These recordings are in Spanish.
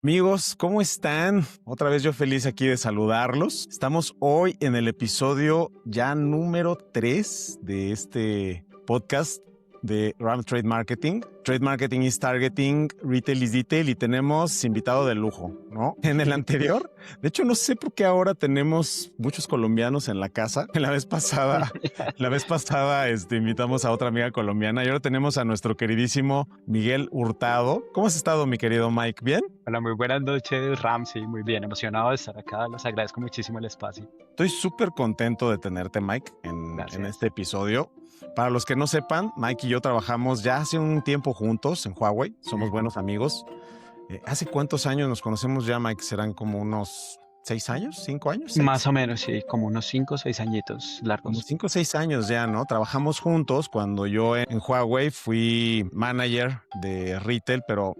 Amigos, ¿cómo están? Otra vez yo feliz aquí de saludarlos. Estamos hoy en el episodio ya número 3 de este podcast de RAM Trade Marketing. Trade Marketing is Targeting, Retail is Detail, y tenemos invitado de lujo, ¿no? En el anterior, de hecho no sé por qué ahora tenemos muchos colombianos en la casa. La vez pasada invitamos a otra amiga colombiana y ahora tenemos a nuestro queridísimo Miguel Hurtado. ¿Cómo has estado, mi querido Mike? ¿Bien? Hola, muy buenas noches, Ramsey. Muy bien, emocionado de estar acá. Les agradezco muchísimo el espacio. Estoy súper contento de tenerte, Mike, en este episodio. Para los que no sepan, Mike y yo trabajamos ya hace un tiempo juntos en Huawei. Somos buenos amigos. ¿Hace cuántos años nos conocemos ya, Mike? ¿Serán como unos 6 años? ¿5 años? ¿6? Más o menos, sí, como unos 5 o 6 añitos largos. Como 5 o 6 años ya, ¿no? Trabajamos juntos cuando yo en Huawei fui manager de retail, pero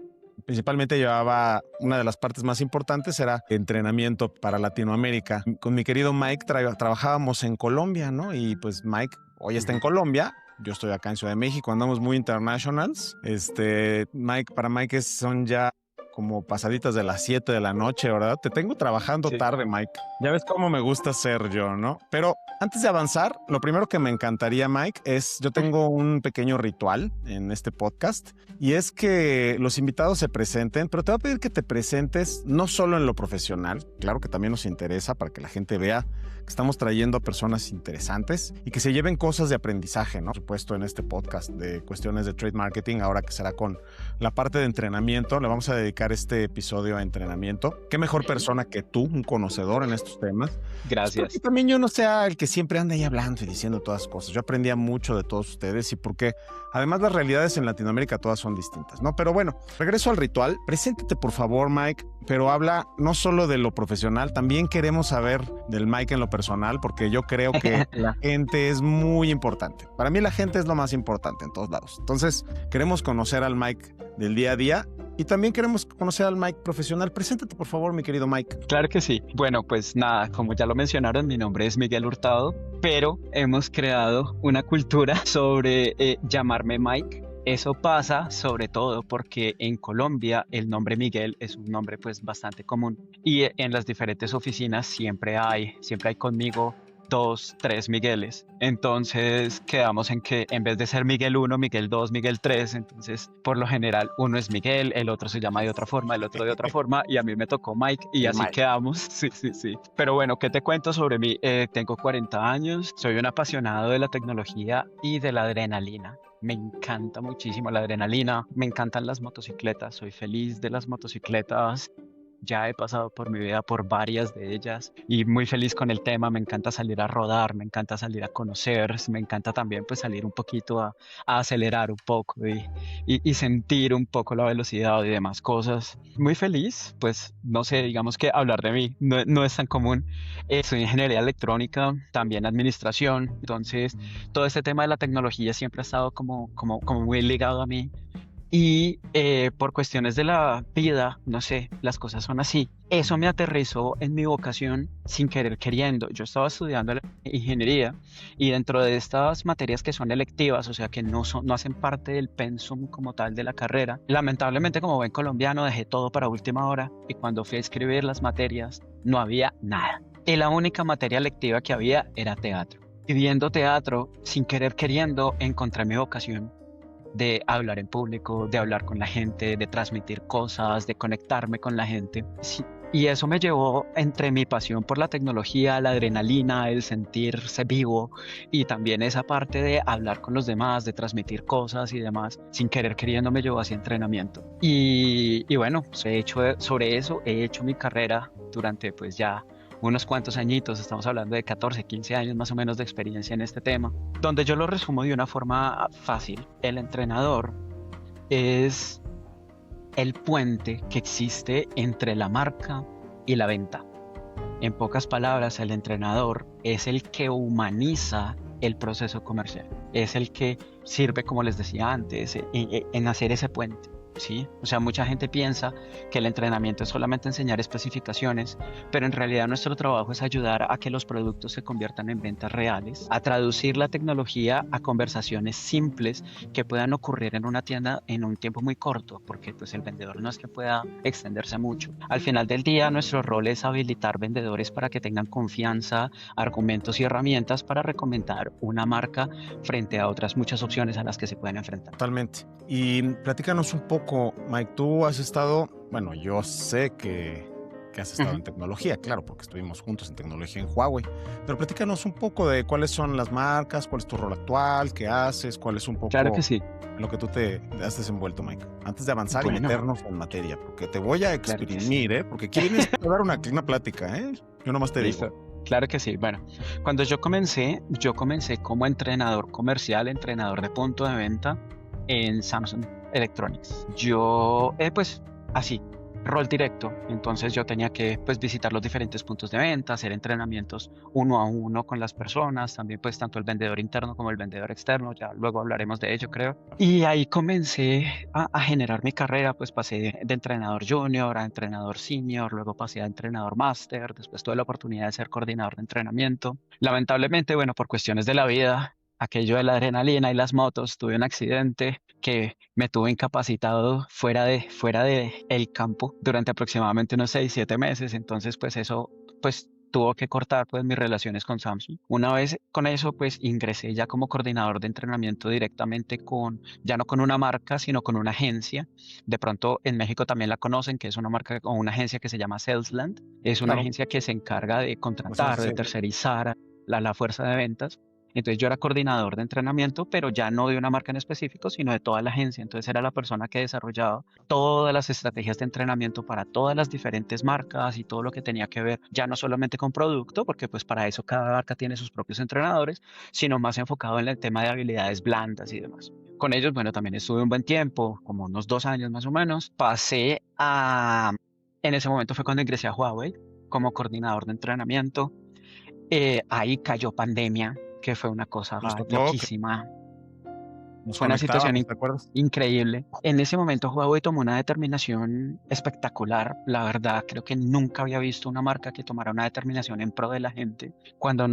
principalmente llevaba una de las partes más importantes, era entrenamiento para Latinoamérica. Con mi querido Mike trabajábamos en Colombia, ¿no? Y pues Mike hoy está en Colombia. Yo estoy acá en Ciudad de México, andamos muy internationals. Para Mike son ya como pasaditas de las 7 de la noche, ¿verdad? Te tengo trabajando tarde, Mike. Ya ves cómo me gusta ser yo, ¿no? Pero antes de avanzar, lo primero que me encantaría, Mike, yo tengo un pequeño ritual en este podcast, y es que los invitados se presenten, pero te voy a pedir que te presentes no solo en lo profesional, claro que también nos interesa para que la gente vea que estamos trayendo a personas interesantes y que se lleven cosas de aprendizaje, ¿no? Por supuesto, en este podcast de cuestiones de trade marketing, ahora que será con la parte de entrenamiento, le vamos a dedicar este episodio a entrenamiento. ¿Qué mejor persona que tú, un conocedor en estos temas? Gracias. Porque también yo no sea el que siempre anda ahí hablando y diciendo todas cosas. Yo aprendía mucho de todos ustedes, y porque además las realidades en Latinoamérica todas son distintas, ¿no? Pero bueno, regreso al ritual. Preséntate, por favor, Mike, pero habla no solo de lo profesional, también queremos saber del Mike en lo personal, porque yo creo que la gente es muy importante. Para mí la gente es lo más importante en todos lados. Entonces, queremos conocer al Mike del día a día y también queremos conocer al Mike profesional. Preséntate, por favor, mi querido Mike. Claro que sí. Bueno, pues nada, como ya lo mencionaron, mi nombre es Miguel Hurtado, pero hemos creado una cultura sobre llamarme Mike. Eso pasa sobre todo porque en Colombia el nombre Miguel es un nombre pues bastante común, y en las diferentes oficinas siempre hay conmigo 2, 3 Migueles. Entonces quedamos en que en vez de ser Miguel 1, Miguel 2, Miguel 3, entonces por lo general uno es Miguel, el otro se llama de otra forma, el otro de otra forma, y a mí me tocó Mike y así Mike. quedamos. Sí. Pero bueno, ¿qué te cuento sobre mí? Tengo 40 años, soy un apasionado de la tecnología y de la adrenalina. Me encanta muchísimo la adrenalina, me encantan las motocicletas, soy feliz de las motocicletas. Ya he pasado por mi vida por varias de ellas y muy feliz con el tema. Me encanta salir a rodar, me encanta salir a conocer, me encanta también pues salir un poquito a acelerar un poco y sentir un poco la velocidad y demás cosas. Muy feliz, pues no sé, digamos que hablar de mí no es tan común. Soy ingeniería electrónica, también administración, entonces todo este tema de la tecnología siempre ha estado como muy ligado a mí. Y por cuestiones de la vida, no sé, las cosas son así. Eso me aterrizó en mi vocación sin querer queriendo. Yo estaba estudiando ingeniería, y dentro de estas materias que son electivas, o sea que no hacen parte del pensum como tal de la carrera, lamentablemente como buen colombiano dejé todo para última hora, y cuando fui a escribir las materias no había nada. Y la única materia electiva que había era teatro. Y viendo teatro, sin querer queriendo, encontré mi vocación de hablar en público, de hablar con la gente, de transmitir cosas, de conectarme con la gente. Sí. Y eso me llevó entre mi pasión por la tecnología, la adrenalina, el sentirse vivo, y también esa parte de hablar con los demás, de transmitir cosas y demás. Sin querer queriendo me llevó hacia entrenamiento. Y bueno, pues sobre eso he hecho mi carrera durante pues ya unos cuantos añitos, estamos hablando de 14, 15 años más o menos de experiencia en este tema, donde yo lo resumo de una forma fácil. El entrenador es el puente que existe entre la marca y la venta. En pocas palabras, el entrenador es el que humaniza el proceso comercial, es el que sirve, como les decía antes, en hacer ese puente. ¿sí? O sea, mucha gente piensa que el entrenamiento es solamente enseñar especificaciones, pero en realidad nuestro trabajo es ayudar a que los productos se conviertan en ventas reales, a traducir la tecnología a conversaciones simples que puedan ocurrir en una tienda en un tiempo muy corto, porque pues el vendedor no es que pueda extenderse mucho. Al final del día, nuestro rol es habilitar vendedores para que tengan confianza, argumentos y herramientas para recomendar una marca frente a otras muchas opciones a las que se pueden enfrentar. Totalmente. Y platícanos un poco, Mike, tú has estado, bueno, yo sé que has estado Ujú. en tecnología, claro, porque estuvimos juntos en tecnología en Huawei, pero platícanos un poco de cuáles son las marcas, cuál es tu rol actual, qué haces, cuál es un Claro que poco sí. en lo que tú te has desenvuelto, Mike, antes de avanzar y Bueno, meternos en materia, porque te voy a claro que sí. exprimir, ¿eh? Porque aquí vienes a dar una plática, ¿eh? Yo nomás te digo. Listo. Claro que sí. Bueno, cuando yo comencé como entrenador comercial, entrenador de punto de venta en Samsung Electronics. Yo, pues, así, rol directo. Entonces yo tenía que, pues, visitar los diferentes puntos de venta, hacer entrenamientos uno a uno con las personas, también, pues, tanto el vendedor interno como el vendedor externo. Ya luego hablaremos de ello, creo. Y ahí comencé a generar mi carrera, pues pasé de entrenador junior a entrenador senior, luego pasé a entrenador máster, después tuve la oportunidad de ser coordinador de entrenamiento. Lamentablemente, bueno, por cuestiones de la vida, aquello de la adrenalina y las motos, tuve un accidente que me tuvo incapacitado fuera de el campo durante aproximadamente unos 6, 7 meses. Entonces, pues eso, pues tuvo que cortar pues mis relaciones con Samsung. Una vez con eso, pues ingresé ya como coordinador de entrenamiento directamente ya no con una marca, sino con una agencia. De pronto en México también la conocen, que es una marca o una agencia que se llama Salesland. Es una Claro, agencia que se encarga de o sea, contratar, sí, de tercerizar a la fuerza de ventas. Entonces yo era coordinador de entrenamiento, pero ya no de una marca en específico, sino de toda la agencia. Entonces era la persona que desarrollaba todas las estrategias de entrenamiento para todas las diferentes marcas y todo lo que tenía que ver, ya no solamente con producto, porque pues para eso cada marca tiene sus propios entrenadores, sino más enfocado en el tema de habilidades blandas y demás. Con ellos, bueno, también estuve un buen tiempo, como unos 2 años más o menos. En ese momento fue cuando ingresé a Huawei como coordinador de entrenamiento. Ahí cayó pandemia, que fue una cosa nos tocó que loquísima. nos Fue una situación conectábamos, ¿te acuerdas? increíble. En ese momento Huawei tomó una determinación espectacular. La verdad, creo que nunca había visto una marca que tomara una determinación en pro de la gente. Cuando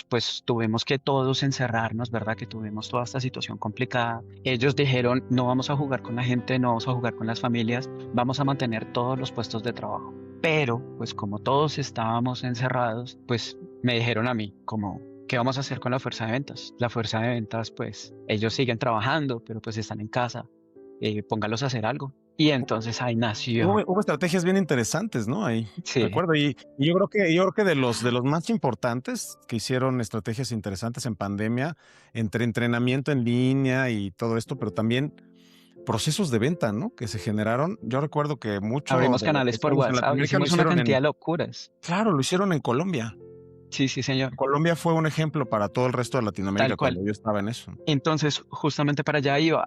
pues, tuvimos que todos encerrarnos, ¿verdad? Que tuvimos toda esta situación complicada. Ellos dijeron, no vamos a jugar con la gente, no vamos a jugar con las familias, vamos a mantener todos los puestos de trabajo. Pero, pues como todos estábamos encerrados, pues me dijeron a mí, como, ¿qué vamos a hacer con la fuerza de ventas? La fuerza de ventas, pues ellos siguen trabajando, pero pues están en casa, póngalos a hacer algo. Y entonces ahí Hubo, nació, hubo estrategias bien interesantes, ¿no? Ahí, sí, recuerdo. Y yo creo que de los más importantes que hicieron estrategias interesantes en pandemia, entre entrenamiento en línea y todo esto, pero también procesos de venta, ¿no? Que se generaron. Yo recuerdo que mucho abrimos de lo que canales por hicimos en WhatsApp, Latinoamérica lo hicimos una hicieron cantidad en, de locuras. claro, lo hicieron en Colombia. Sí, sí, señor, Colombia fue un ejemplo para todo el resto de tal Latinoamérica cual. cuando yo estaba en eso. Entonces, justamente para allá iba.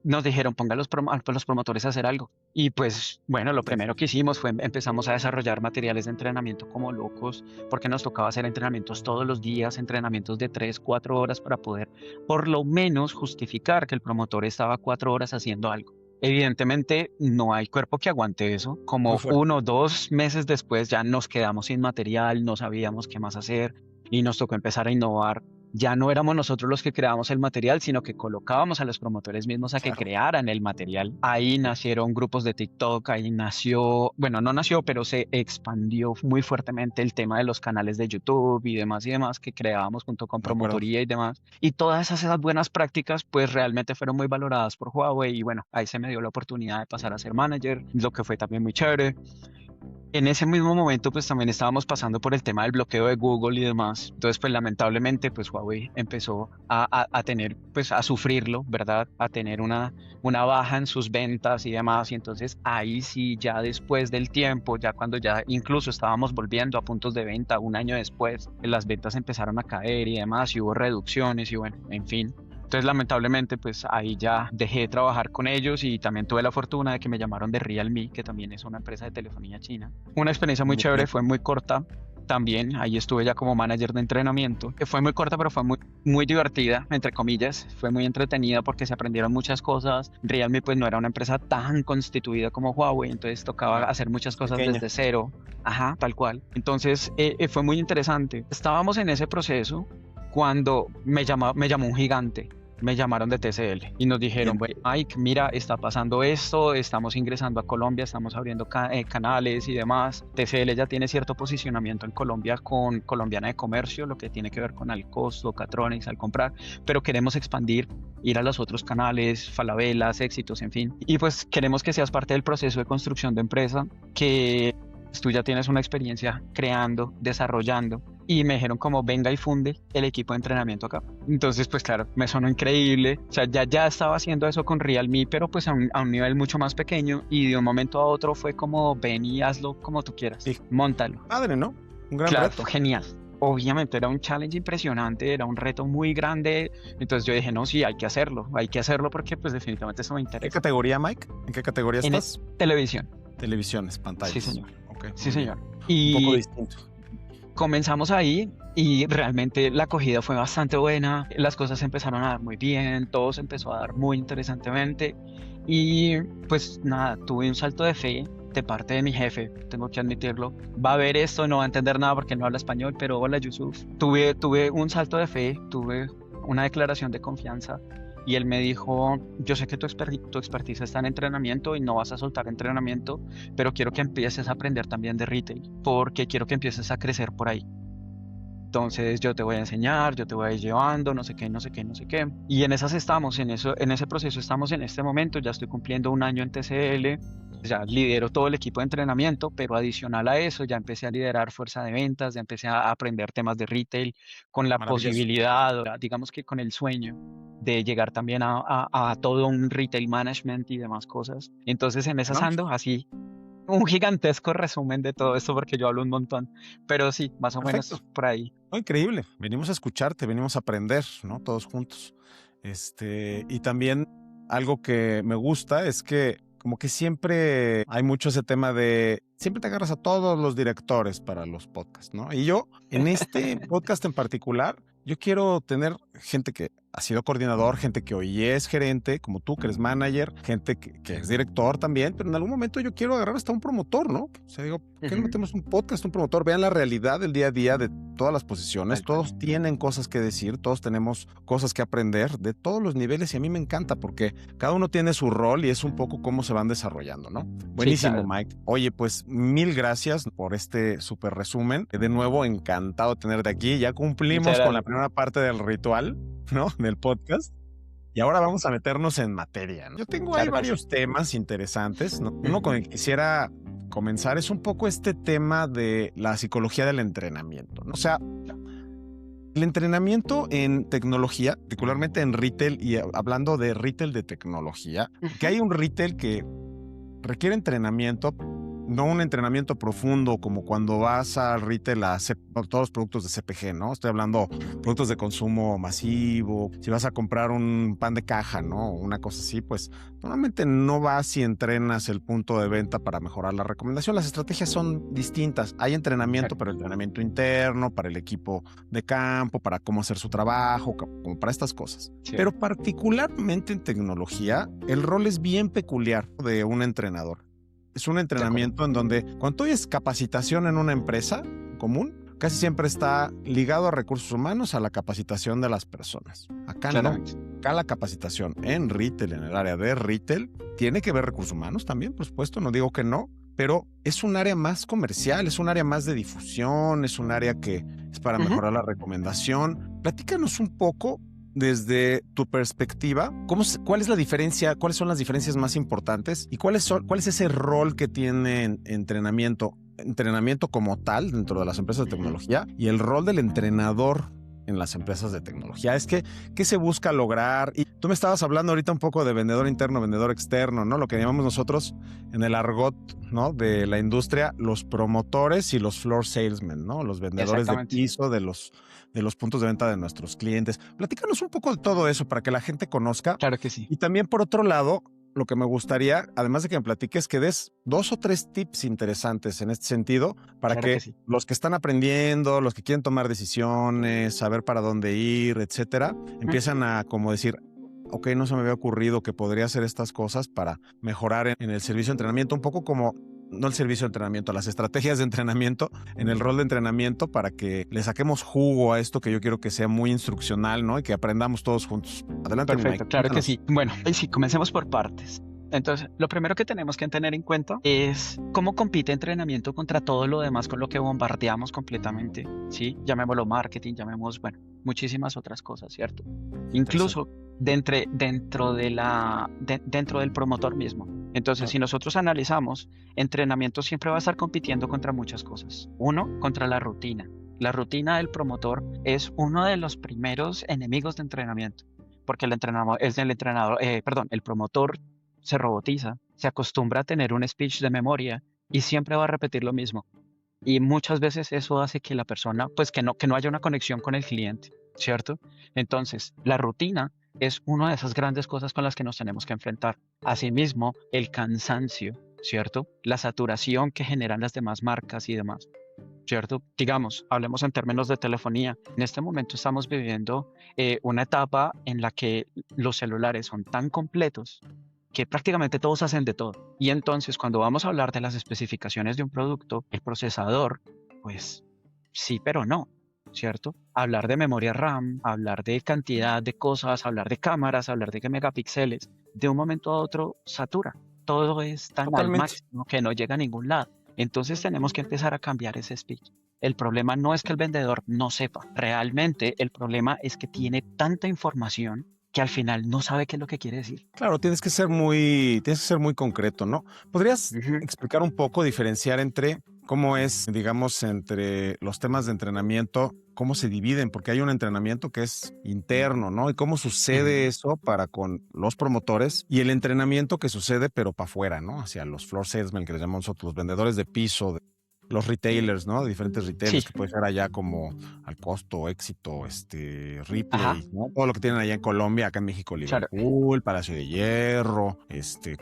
Nos dijeron, ponga los promotores a hacer algo. Y pues, bueno, lo Sí, primero que hicimos fue empezamos a desarrollar materiales de entrenamiento como locos, porque nos tocaba hacer entrenamientos todos los días, entrenamientos de 3, 4 horas para poder por lo menos justificar que el promotor estaba 4 horas haciendo algo. Evidentemente, no hay cuerpo que aguante eso. muy Como fuerte. 1 o 2 meses después ya nos quedamos sin material, no sabíamos qué más hacer y nos tocó empezar a innovar. Ya no éramos nosotros los que creábamos el material, sino que colocábamos a los promotores mismos a que Claro. crearan el material. Ahí nacieron grupos de TikTok, ahí nació, bueno, no nació, pero se expandió muy fuertemente el tema de los canales de YouTube y demás que creábamos junto con De acuerdo. promotoría y demás. Y todas esas buenas prácticas, pues realmente fueron muy valoradas por Huawei y bueno, ahí se me dio la oportunidad de pasar a ser manager, lo que fue también muy chévere. En ese mismo momento, pues también estábamos pasando por el tema del bloqueo de Google y demás. Entonces, pues lamentablemente, pues Huawei empezó a tener, pues a sufrirlo, ¿verdad? A tener una baja en sus ventas y demás. Y entonces ahí sí, ya después del tiempo, ya cuando ya incluso estábamos volviendo a puntos de venta un año después, las ventas empezaron a caer y demás, y hubo reducciones y bueno, en fin. Entonces, lamentablemente, pues ahí ya dejé de trabajar con ellos y también tuve la fortuna de que me llamaron de Realme, que también es una empresa de telefonía china. Una experiencia muy Muy chévere, bien. fue muy corta. también ahí estuve ya como manager de entrenamiento, que fue muy corta, pero fue muy, muy divertida, entre comillas. Fue muy entretenida porque se aprendieron muchas cosas. Realme pues no era una empresa tan constituida como Huawei, entonces tocaba Claro, hacer muchas cosas pequeña. desde cero. Ajá, tal cual. Entonces fue muy interesante. Estábamos en ese proceso cuando me llamó un gigante. Me llamaron de TCL y nos dijeron, Bien. "Bueno, Mike, mira, está pasando esto, estamos ingresando a Colombia, estamos abriendo canales y demás. TCL ya tiene cierto posicionamiento en Colombia con Colombiana de Comercio, lo que tiene que ver con Alcosto, Catronics, al comprar, pero queremos expandir, ir a los otros canales, Falabelas, Éxitos, en fin. Y pues queremos que seas parte del proceso de construcción de empresa, que tú ya tienes una experiencia creando, desarrollando. Y me dijeron como venga y funde el equipo de entrenamiento acá. Entonces pues claro, me sonó increíble. O sea, ya estaba haciendo eso con Realme, pero pues a un nivel mucho más pequeño. Y de un momento a otro fue como ven y hazlo como tú quieras. Sí. Móntalo. Padre, ¿no? Un gran Claro, reto. genial. Obviamente era un challenge impresionante, era un reto muy grande. Entonces yo dije, no, sí, hay que hacerlo porque pues definitivamente eso me ¿En qué interesa. categoría, Mike? ¿En qué categoría En estás? televisión. Televisiones, pantallas. Sí, señor. Ok, Sí, muy bien. señor. Un poco Y distinto. comenzamos ahí y realmente la acogida fue bastante buena, las cosas se empezaron a dar muy bien, todo se empezó a dar muy interesantemente y pues nada, tuve un salto de fe de parte de mi jefe, tengo que admitirlo. Va a ver esto, no va a entender nada porque no habla español, pero hola Yusuf. Tuve un salto de fe, tuve una declaración de confianza y él me dijo, yo sé que tu expertise está en entrenamiento y no vas a soltar entrenamiento, pero quiero que empieces a aprender también de retail, porque quiero que empieces a crecer por ahí. Entonces yo te voy a enseñar, yo te voy a ir llevando, no sé qué, no sé qué, no sé qué. Y en esas estamos, en ese proceso estamos en este momento, ya estoy cumpliendo un año en TCL, ya lidero todo el equipo de entrenamiento, pero adicional a eso ya empecé a liderar fuerza de ventas, ya empecé a aprender temas de retail con la Maravilloso. posibilidad, digamos que con el sueño de llegar también a todo un retail management y demás cosas. Entonces en esas Bueno, ando así un gigantesco resumen de todo esto porque yo hablo un montón, pero sí, más o perfecto. menos por ahí. Oh, increíble. Venimos a escucharte, venimos a aprender, ¿no? Todos juntos. Y también algo que me gusta es que como que siempre hay mucho ese tema de siempre te agarras a todos los directores para los podcasts, ¿no? Y yo, en este podcast en particular, yo quiero tener gente que ha sido coordinador, gente que hoy es gerente, como tú, que eres manager, gente que es director también, pero en algún momento yo quiero agarrar hasta un promotor, ¿no? O sea, digo, ¿por qué no Ujú. metemos un podcast, un promotor? Vean la realidad del día a día de todas las posiciones, Tal cual. todos tienen cosas que decir, todos tenemos cosas que aprender de todos los niveles y a mí me encanta porque cada uno tiene su rol y es un poco cómo se van desarrollando, ¿no? Sí, Buenísimo, claro. Mike. Oye, pues mil gracias por este súper resumen. De nuevo, encantado de tenerte aquí. Ya Muchas cumplimos con la gracias. primera parte del ritual, ¿no? Del podcast. Y ahora vamos a meternos en materia, ¿no? Yo tengo ahí Claro que sí. varios temas interesantes, ¿no? Uno con Ujú. el que quisiera comenzar es un poco este tema de la psicología del entrenamiento, ¿no? O sea, el entrenamiento en tecnología, particularmente en retail y hablando de retail de tecnología, que Ujú. hay un retail que requiere entrenamiento, no un entrenamiento profundo como cuando vas al retail por todos los productos de CPG, ¿no? Estoy hablando productos de consumo masivo. Si vas a comprar un pan de caja, ¿no? Una cosa así, pues normalmente no vas y entrenas el punto de venta para mejorar la recomendación. Las estrategias son distintas. Hay entrenamiento, Exacto. pero entrenamiento interno para el equipo de campo, para cómo hacer su trabajo, como para estas cosas. Sí. Pero particularmente en tecnología, el rol es bien peculiar de un entrenador. Es un De acuerdo. entrenamiento en donde cuando tú oyes capacitación en una empresa común, casi siempre está ligado a recursos humanos, a la capacitación de las personas. Acá no. Claramente. Acá la capacitación en retail, en el área de retail, tiene que ver recursos humanos también, por supuesto, no digo que no, pero es un área más comercial, es un área más de difusión, es un área que es para Ujú. mejorar la recomendación. Platícanos un poco desde tu perspectiva, ¿cuál es la diferencia? ¿Cuáles son las diferencias más importantes? ¿Y cuál es ese rol que tiene entrenamiento? Entrenamiento como tal dentro de las empresas de Ujú. tecnología y el rol del entrenador en las empresas de tecnología. Es que, ¿qué se busca lograr? Y tú me estabas hablando ahorita un poco de vendedor interno, vendedor externo, ¿no? Lo que llamamos nosotros en el argot, ¿no? De la industria, los promotores y los floor salesmen, ¿no? Los vendedores de Exactamente. piso de los puntos de venta de nuestros clientes. Platícanos un poco de todo eso para que la gente conozca. Claro que sí. Y también, por otro lado, lo que me gustaría, además de que me platiques, que des 2 o 3 tips interesantes en este sentido para Claro que que sí. los que están aprendiendo, los que quieren tomar decisiones, saber para dónde ir, etcétera, empiezan a como decir, ok, no se me había ocurrido que podría hacer estas cosas para mejorar en el servicio de entrenamiento, un poco como, no el servicio de entrenamiento, las estrategias de entrenamiento, en el rol de entrenamiento para que le saquemos jugo a esto que yo quiero que sea muy instruccional, ¿no? Y que aprendamos todos juntos. Adelante, mi Perfecto, Mike, claro que cuéntanos. sí. Bueno, y sí, comencemos por partes. Entonces, lo primero que tenemos que tener en cuenta es cómo compite entrenamiento contra todo lo demás con lo que bombardeamos completamente, ¿sí? Llamémoslo marketing, llamemos, bueno, muchísimas otras cosas, ¿cierto? Interesante. Incluso dentro del promotor mismo. Entonces, Claro. si nosotros analizamos, entrenamiento siempre va a estar compitiendo contra muchas cosas. Uno, contra la rutina. La rutina del promotor es uno de los primeros enemigos de entrenamiento, porque el promotor se robotiza, se acostumbra a tener un speech de memoria y siempre va a repetir lo mismo. Y muchas veces eso hace que la persona, pues que no haya una conexión con el cliente, ¿cierto? Entonces, la rutina es una de esas grandes cosas con las que nos tenemos que enfrentar. Asimismo, el cansancio, ¿cierto? La saturación que generan las demás marcas y demás, ¿cierto? Digamos, hablemos en términos de telefonía. En este momento estamos viviendo una etapa en la que los celulares son tan completos que prácticamente todos hacen de todo. Y entonces, cuando vamos a hablar de las especificaciones de un producto, el procesador, pues sí, pero no, ¿cierto? Hablar de memoria RAM, hablar de cantidad de cosas, hablar de cámaras, hablar de megapíxeles, de un momento a otro satura. Todo es tan al Totalmente. máximo que no llega a ningún lado. Entonces tenemos que empezar a cambiar ese speech. El problema no es que el vendedor no sepa, realmente el problema es que tiene tanta información que al final no sabe qué es lo que quiere decir. Claro, tienes que ser muy concreto, ¿no? ¿Podrías Ujú. explicar un poco, diferenciar entre cómo es, digamos, entre los temas de entrenamiento, cómo se dividen? Porque hay un entrenamiento que es interno, ¿no? Y cómo sucede Ujú. eso para con los promotores y el entrenamiento que sucede, pero para afuera, ¿no? Hacia los floor salesmen, que les llamamos nosotros, los vendedores de piso, los retailers, ¿no? Diferentes retailers Sí, que puede ser allá como Al Costo, Éxito, ajá, Ripley, ¿no? Todo lo que tienen allá en Colombia, acá en México, claro. Liverpool, Palacio de Hierro,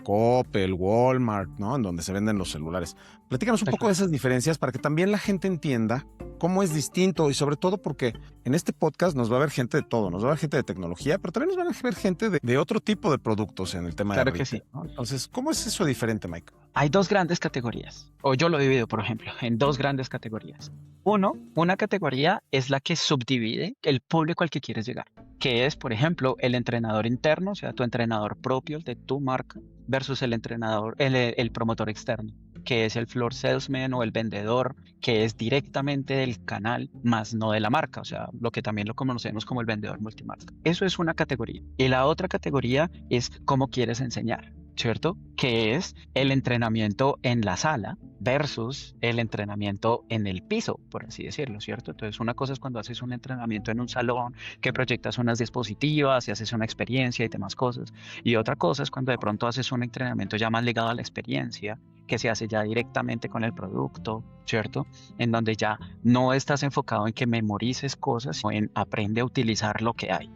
Coppel, Walmart, ¿no? En donde se venden los celulares. Platícanos un poco de esas diferencias para que también la gente entienda cómo es distinto y sobre todo porque en este podcast nos va a ver gente de todo, nos va a ver gente de tecnología, pero también nos van a ver gente de otro tipo de productos en el tema de Claro que retail, sí. ¿no? Entonces, ¿cómo es eso diferente, Mike? Hay dos grandes categorías, o yo lo he dividido, por ejemplo, en dos grandes categorías. Una categoría es la que subdivide el público al que quieres llegar, que es, por ejemplo, el entrenador interno, o sea, tu entrenador propio, el de tu marca, versus el promotor externo, que es el floor salesman o el vendedor, que es directamente del canal, más no de la marca, o sea, lo que también lo conocemos como el vendedor multimarca. Eso es una categoría. Y la otra categoría es cómo quieres enseñar, ¿cierto? Que es el entrenamiento en la sala versus el entrenamiento en el piso, por así decirlo, ¿cierto? Entonces, una cosa es cuando haces un entrenamiento en un salón, que proyectas unas diapositivas y haces una experiencia y demás cosas. Y otra cosa es cuando de pronto haces un entrenamiento ya más ligado a la experiencia, que se hace ya directamente con el producto, ¿cierto? En donde ya no estás enfocado en que memorices cosas, sino en aprende a utilizar lo que hay.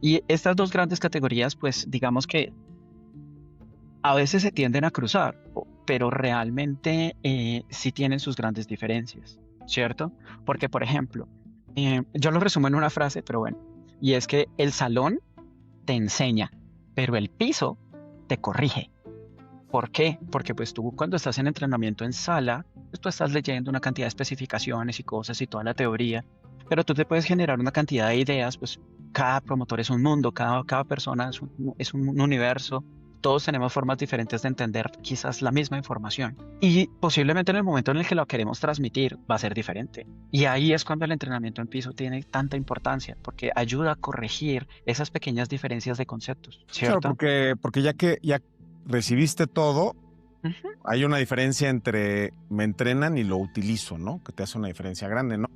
Y estas dos grandes categorías, pues digamos que a veces se tienden a cruzar, pero realmente sí tienen sus grandes diferencias, ¿cierto? Porque, por ejemplo, yo lo resumo en una frase, pero bueno, y es que el salón te enseña, pero el piso te corrige. ¿Por qué? Porque pues tú cuando estás en entrenamiento en sala, pues tú estás leyendo una cantidad de especificaciones y cosas y toda la teoría, pero tú te puedes generar una cantidad de ideas, pues cada promotor es un mundo, cada persona es un universo, todos tenemos formas diferentes de entender quizás la misma información y posiblemente en el momento en el que lo queremos transmitir va a ser diferente. Y ahí es cuando el entrenamiento en piso tiene tanta importancia, porque ayuda a corregir esas pequeñas diferencias de conceptos, Claro, ¿cierto? porque ya recibiste todo, Ujú. hay una diferencia entre me entrenan y lo utilizo, ¿no? Que te hace una diferencia grande, ¿no?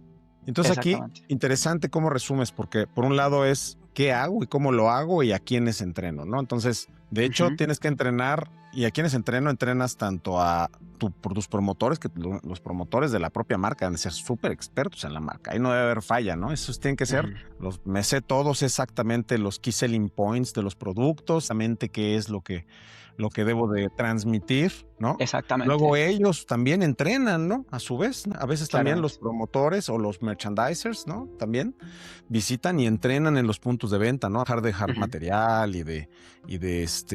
Entonces aquí, Exactamente. interesante cómo resumes, porque por un lado es qué hago y cómo lo hago y a quiénes entreno, ¿no? Entonces, De hecho, Ujú. tienes que entrenar, y a quienes entrenas tanto a por tus promotores, que los promotores de la propia marca deben ser súper expertos en la marca. Ahí no debe haber falla, ¿no? Esos tienen que ser, Ujú. me sé todos exactamente los key selling points de los productos, exactamente qué es lo que debo de transmitir, ¿no? Luego Exactamente, ellos también entrenan, ¿no? A su vez, ¿no? A veces también los claramente. promotores o los merchandisers, ¿no? También visitan y entrenan en los puntos de venta, ¿no? Dejar Ujú. material y de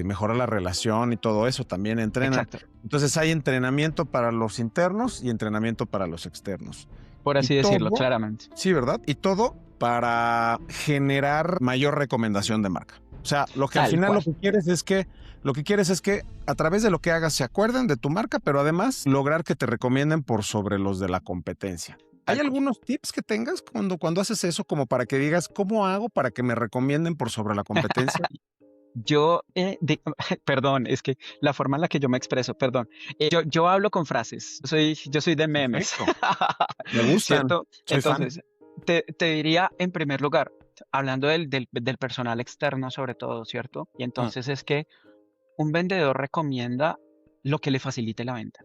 mejorar la relación y todo eso también entrenan. Exacto, Entonces hay entrenamiento para los internos y entrenamiento para los externos. por Y así decirlo, todo, claramente. sí, ¿verdad? Y todo para generar mayor recomendación de marca. O sea, lo que al Tal final cual. lo que quieres es que a través de lo que hagas se acuerden de tu marca, pero además lograr que te recomienden por sobre los de la competencia. ¿Hay Tal cual. algunos tips que tengas cuando haces eso como para que digas cómo hago para que me recomienden por sobre la competencia? Yo, perdón, es que la forma en la que yo me expreso, perdón. Yo hablo con frases, yo soy de memes, Perfecto. Me gustan. ¿cierto? Soy fan. Entonces, te diría en primer lugar, hablando del personal externo sobre todo, ¿cierto? Y Mm, entonces es que un vendedor recomienda lo que le facilite la venta,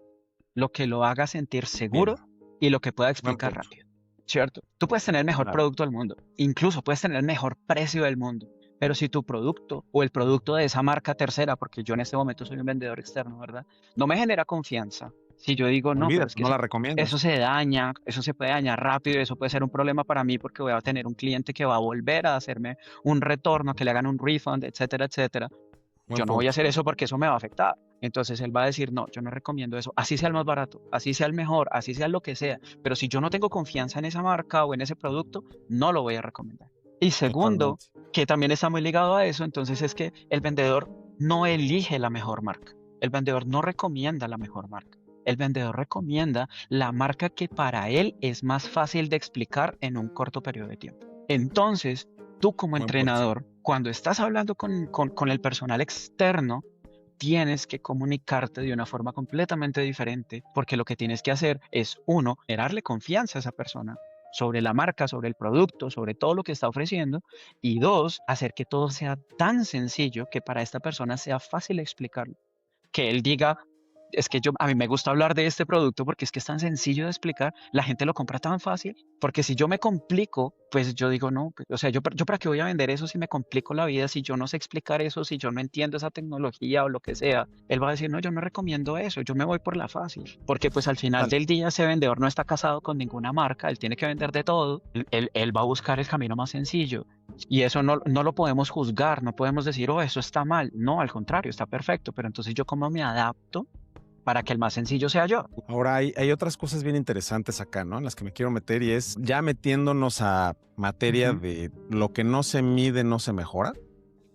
lo que lo haga sentir bien. seguro y lo que pueda Buen explicar punto. rápido, ¿cierto? Tú puedes tener el mejor Claro. producto del mundo, incluso puedes tener el mejor precio del mundo, pero si tu producto o el producto de esa marca tercera, porque yo en este momento soy un vendedor externo, ¿verdad? No me genera confianza. Si yo digo, no, pero Olvídate, es que no la recomiendas. eso se daña, eso se puede dañar rápido, eso puede ser un problema para mí porque voy a tener un cliente que va a volver a hacerme un retorno, que le hagan un refund, etcétera, etcétera. Buen Yo no voy a punto. hacer eso porque eso me va a afectar. Entonces él va a decir, no, yo no recomiendo eso, así sea el más barato, así sea el mejor, así sea lo que sea, pero si yo no tengo confianza en esa marca o en ese producto, no lo voy a recomendar. Y segundo, Totalmente. que también está muy ligado a eso, entonces es que el vendedor no elige la mejor marca, el vendedor no recomienda la mejor marca, el vendedor recomienda la marca que para él es más fácil de explicar en un corto periodo de tiempo. Entonces, tú como Buen punto. entrenador, cuando estás hablando con el personal externo, tienes que comunicarte de una forma completamente diferente, porque lo que tienes que hacer es, uno, generarle confianza a esa persona sobre la marca, sobre el producto, sobre todo lo que está ofreciendo, y dos, hacer que todo sea tan sencillo que para esta persona sea fácil explicarlo, que él diga, es que a mí me gusta hablar de este producto porque es que es tan sencillo de explicar, la gente lo compra tan fácil, porque si yo me complico, pues yo digo, no, pues, o sea, yo para qué voy a vender eso si me complico la vida, si yo no sé explicar eso, si yo no entiendo esa tecnología o lo que sea, él va a decir, no, yo no recomiendo eso, yo me voy por la fácil, porque pues al final Total. del día ese vendedor no está casado con ninguna marca, él tiene que vender de todo, él va a buscar el camino más sencillo. Y eso no lo podemos juzgar, no podemos decir, oh, eso está mal. No, al contrario, está perfecto. Pero entonces yo cómo me adapto para que el más sencillo sea yo. Ahora hay otras cosas bien interesantes acá, ¿no? En las que me quiero meter y es ya metiéndonos a materia Ujú. de lo que no se mide no se mejora,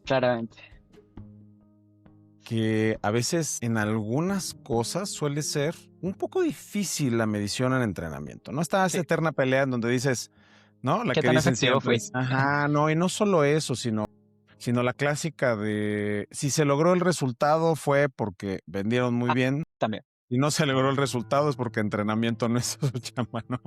Claramente. que a veces en algunas cosas suele ser un poco difícil la medición en entrenamiento, ¿no? Está esa Sí. eterna pelea en donde dices, ¿no? La ¿Qué que tan dicen efectivo siempre fui? es, ajá, no, y no solo eso, sino la clásica de si se logró el resultado fue porque vendieron muy Ah, bien. también. Si no se logró el resultado es porque entrenamiento no es su chamba, ¿no?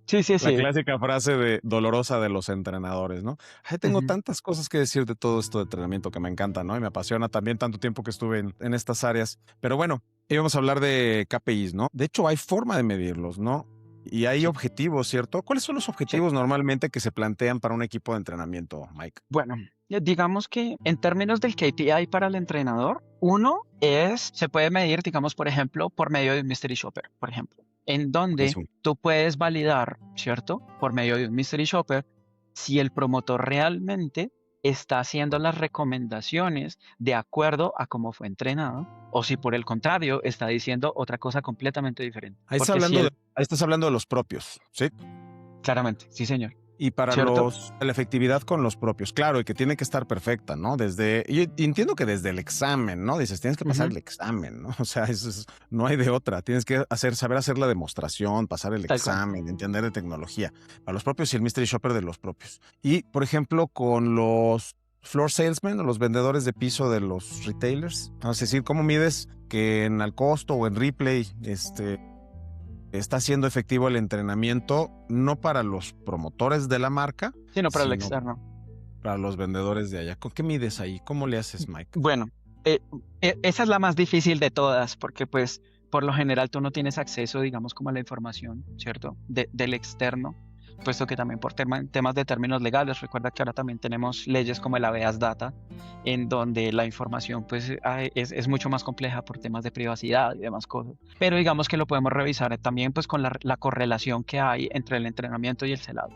Sí, sí, La sí. clásica frase de dolorosa de los entrenadores, ¿no? Ay, tengo Ujú. tantas cosas que decir de todo esto de entrenamiento que me encanta, ¿no? Y me apasiona también tanto tiempo que estuve en estas áreas. Pero bueno, íbamos a hablar de KPIs, ¿no? De hecho, hay forma de medirlos, ¿no? Y hay Sí, objetivos, ¿cierto? ¿Cuáles son los sí. objetivos normalmente que se plantean para un equipo de entrenamiento, Mike? Bueno, digamos que en términos del KPI para el entrenador, se puede medir, digamos, por ejemplo, por medio de un Mystery Shopper, por ejemplo, en donde Buenísimo. tú puedes validar, ¿cierto? Por medio de un Mystery Shopper, si el promotor realmente está haciendo las recomendaciones de acuerdo a cómo fue entrenado, o si por el contrario está diciendo otra cosa completamente diferente. Porque si él, Ahí estás hablando de los propios, ¿sí? claramente, sí, señor, Y para ¿cierto? la efectividad con los propios, claro, y que tiene que estar perfecta, ¿no? Y entiendo que desde el examen, ¿no? Dices, tienes que pasar Ujú. el examen, ¿no? O sea, no hay de otra. Tienes que saber hacer la demostración, pasar el Tal cual. examen, entender de tecnología. Para los propios y el mystery shopper de los propios. Y, por ejemplo, con los floor salesmen o los vendedores de piso de los retailers, es decir, ¿cómo mides que en al costo o en replay, está siendo efectivo el entrenamiento no para los promotores de la marca, Sino para el sino externo. para los vendedores de allá? ¿Con qué mides ahí? ¿Cómo le haces, Mike? Bueno, eh, esa es la más difícil de todas, porque pues por lo general tú no tienes acceso, digamos, como a la información, ¿cierto? Del externo, puesto que también por temas de términos legales, recuerda que ahora también tenemos leyes como el habeas data, en donde la información pues es mucho más compleja por temas de privacidad y demás cosas. Pero digamos que lo podemos revisar también pues con la correlación que hay entre el entrenamiento y el celado,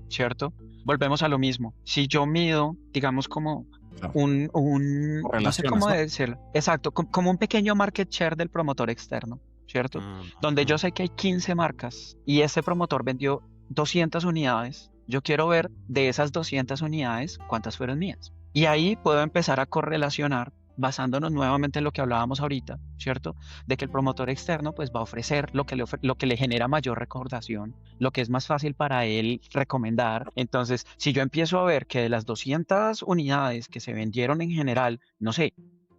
¿cierto? Volvemos a lo mismo. Si yo mido, digamos, como Claro. no sé Correlaciones, cómo ¿no? decirlo, exacto, como un pequeño market share del promotor externo, ¿cierto? Donde yo Ujú. sé que hay 15 marcas y ese promotor vendió 200 unidades, yo quiero ver de esas 200 unidades cuántas fueron mías. Y ahí puedo empezar a correlacionar basándonos nuevamente en lo que hablábamos ahorita, ¿cierto? De que el promotor externo pues va a ofrecer lo que le genera mayor recordación, lo que es más fácil para él recomendar. Entonces, si yo empiezo a ver que de las 200 unidades que se vendieron en general, no sé,